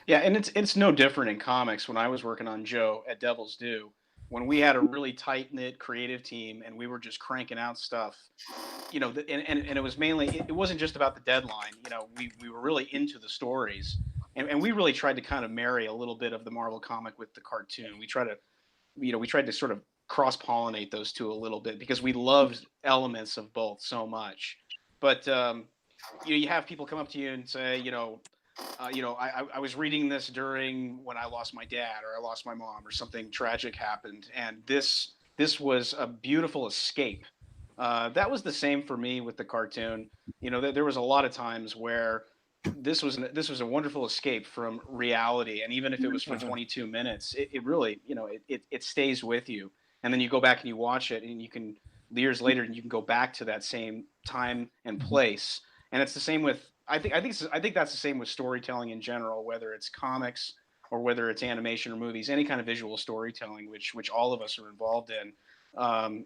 Yeah, and it's no different in comics. When I was working on Joe at Devil's Due, when we had a really tight-knit creative team and we were just cranking out stuff, and it was mainly, it wasn't just about the deadline. We were really into the stories, and we really tried to kind of marry a little bit of the Marvel comic with the cartoon. We tried to sort of cross-pollinate those two a little bit because we loved elements of both so much. But you have people come up to you and say, I was reading this during when I lost my dad or I lost my mom or something tragic happened, and this was a beautiful escape. That was the same for me with the cartoon. There was a lot of times where this was a wonderful escape from reality, and even if it was for 22 minutes, it really, it stays with you, and then you go back and you watch it, and you can years later and you can go back to that same time and place. And it's the same with I think that's the same with storytelling in general, whether it's comics or whether it's animation or movies. Any kind of visual storytelling, which all of us are involved in,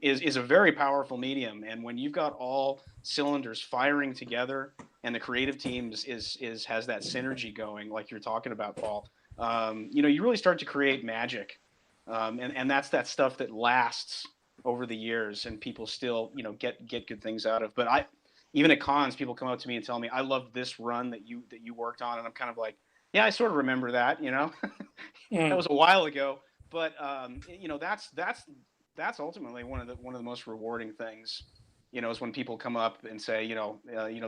is a very powerful medium. And when you've got all cylinders firing together and the creative team has that synergy going, like you're talking about, Paul, you really start to create magic. And that's that stuff that lasts over the years and people still, get good things out of. But even at cons, people come up to me and tell me, I love this run that you worked on. And I'm kind of like, yeah, I sort of remember that, that was a while ago, but that's ultimately one of the most rewarding things, is when people come up and say,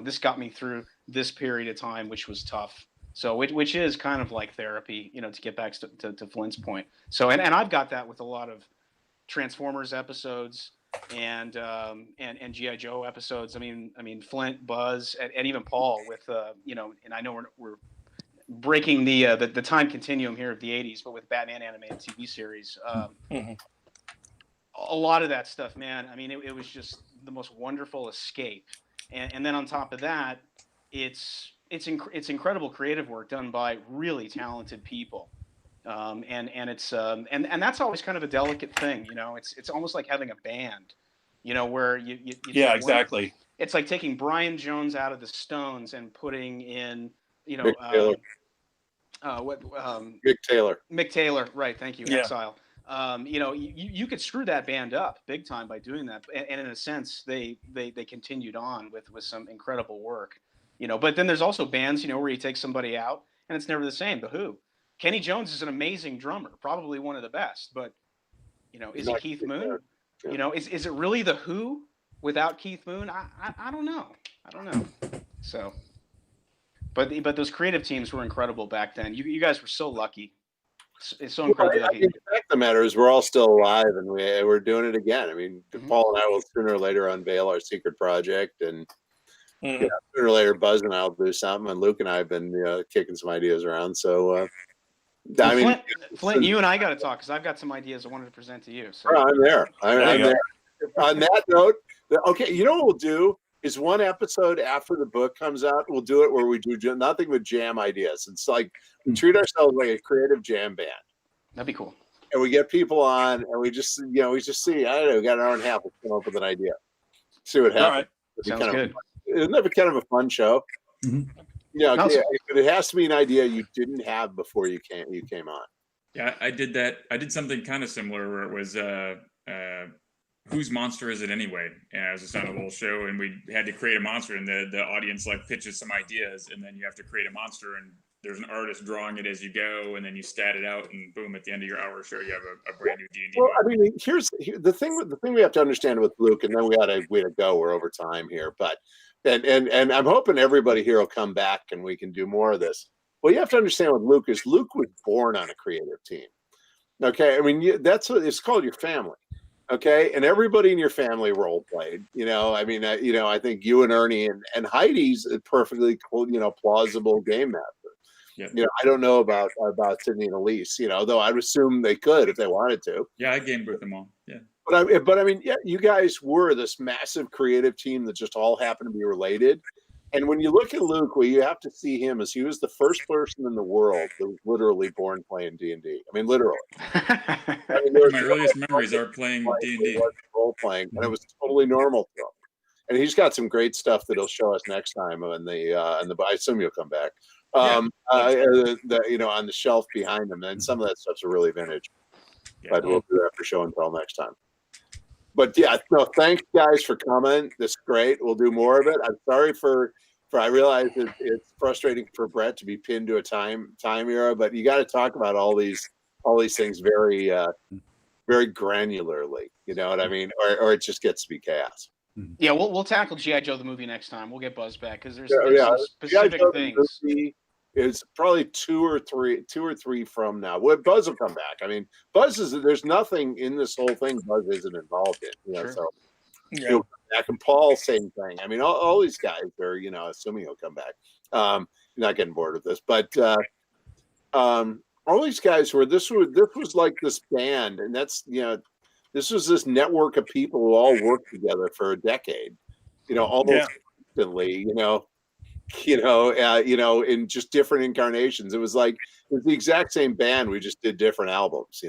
this got me through this period of time, which was tough. So which is kind of like therapy, to get back to Flint's point. So, and I've got that with a lot of Transformers episodes and G.I. Joe episodes. I mean, Flint, Buzz, and even Paul with, and I know we're breaking the time continuum here of the 80s, but with Batman animated TV series, a lot of that stuff, man. I mean, it was just the most wonderful escape. And then on top of that, it's incredible creative work done by really talented people. And it's and that's always kind of a delicate thing, it's almost like having a band, where you yeah, exactly. It's like taking Brian Jones out of the Stones and putting in, Mick Taylor. Mick Taylor, right? Thank you. Yeah. Exile. You could screw that band up big time by doing that, and in a sense, they continued on with some incredible work, But then there's also bands, where you take somebody out and it's never the same. The Who, Kenny Jones is an amazing drummer, probably one of the best, but is it Keith Moon? Yeah. Is it really the Who without Keith Moon? I don't know. So, but those creative teams were incredible back then. You guys were so lucky. It's so incredibly lucky. The fact of the matter is we're all still alive and we're doing it again. I mean, Paul and I will sooner or later unveil our secret project, and sooner or later Buzz and I will do something, and Luke and I have been kicking some ideas around. So Flint, you and I got to talk, because I've got some ideas I wanted to present to you. So. I'm there. I'm there. On that note, okay, you know what we'll do is one episode after the book comes out, we'll do it where we do nothing but jam ideas. It's like we treat ourselves like a creative jam band. That'd be cool. And we get people on, and we just see. I don't know. We got an hour and a half. Let's come up with an idea. See what happens. All right. Sounds good. Isn't that kind of a fun show? Mhm. But it has to be an idea you didn't have before you came on. Yeah, I did that. I did something kind of similar where it was whose monster is it anyway? And I was just on a little show, and we had to create a monster, and the audience pitches some ideas, and then you have to create a monster, and there's an artist drawing it as you go, and then you stat it out, and boom, at the end of your hour show, you have a brand new D&D. Well, I mean, here's the thing we have to understand with Luke, and then we got to go. We're over time here, but and I'm hoping everybody here will come back and we can do more of this. Well, you have to understand with Luke is Luke was born on a creative team. Okay, I mean that's what it's called, your family. Okay, and everybody in your family role played. I mean, I think you and Ernie and Heidi's a perfectly plausible game master. Yeah. I don't know about Sydney and Elise. Though I'd assume they could if they wanted to. Yeah, I gamed with them all. Yeah. But I mean, yeah, you guys were this massive creative team that just all happened to be related. And when you look at Luke, what you have to see him as he was the first person in the world that was literally born playing D&D. I mean, literally. My earliest memories are playing D&D. Role playing, and it was totally normal to him. And he's got some great stuff that he'll show us next time on the I assume you'll come back. On the shelf behind him, and some of that stuff's really vintage. Yeah. But we'll do that for show and tell next time. But yeah, no, thanks guys for coming. This is great. We'll do more of it. I'm sorry for I realize it's frustrating for Brett to be pinned to a time era, but you got to talk about all these things very very granularly. You know what I mean? Or it just gets to be chaos. Yeah, we'll tackle G.I. Joe the movie next time. We'll get Buzz back because there's some specific things. It's probably two or three from now. Well, Buzz will come back. I mean, there's nothing in this whole thing Buzz isn't involved in. Sure. So he'll come back. And Paul, same thing. I mean, all these guys are, assuming he'll come back. Not getting bored with this, but all these guys this was like this band, and that's this was this network of people who all worked together for a decade. Almost instantly. In just different incarnations. It was the exact same band. We just did different albums,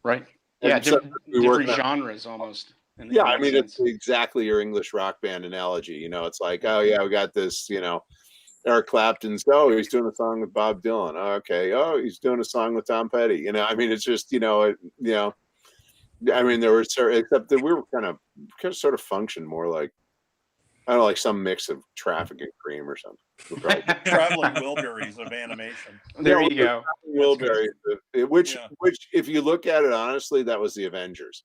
Right. And yeah, different genres almost. Yeah, I mean, it's exactly your English rock band analogy. It's like, oh yeah, we got this, Eric Clapton's, oh, he's doing a song with Bob Dylan. Oh, okay. Oh, he's doing a song with Tom Petty. You know, I mean, it's just, I mean, there were certain, except that we were kind of sort of functioned more like, I don't know, like some mix of Traffic and Cream or something. Traveling Wilburys of animation. There you go. Wilbury, which, if you look at it honestly, that was the Avengers.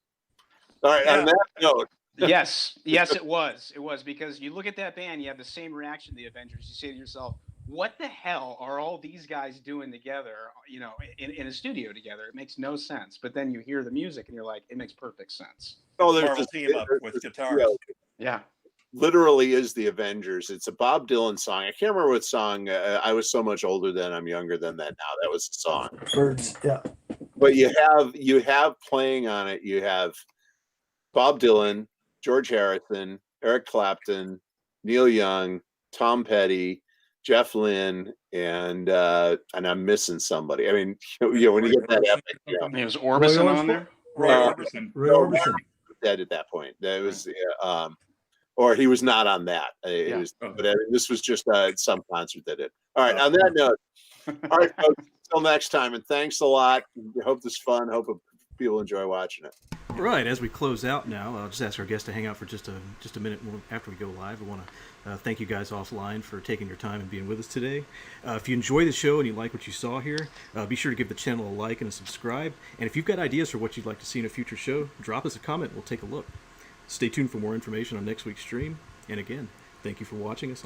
All right. Yeah. On that note, Yes, it was. It was because you look at that band, you have the same reaction to the Avengers. You say to yourself, what the hell are all these guys doing together, you know, in a studio together? It makes no sense. But then you hear the music and you're like, it makes perfect sense. oh, there's Marvel this team up with guitars. Yeah. Literally is the Avengers. It's a Bob Dylan song. I can't remember what song. I was so much older then. I'm younger than that now. That was the song. Birds, yeah. But you have playing on it. You have Bob Dylan, George Harrison, Eric Clapton, Neil Young, Tom Petty, Jeff Lynne, and I'm missing somebody. I mean, when you get that epic, It was Orbison on there. Roy Orbison. Roy Orbison. dead at that point. That was, or he was not on that. It was, but this was just some concert that did. All right. On that note, all right, folks. Until next time, and thanks a lot. I hope this is fun. Hope people enjoy watching it. All right, as we close out now, I'll just ask our guests to hang out for just a minute after we go live. I want to thank you guys offline for taking your time and being with us today. If you enjoy the show and you like what you saw here, be sure to give the channel a like and a subscribe. And if you've got ideas for what you'd like to see in a future show, drop us a comment. We'll take a look. Stay tuned for more information on next week's stream. And again, thank you for watching us on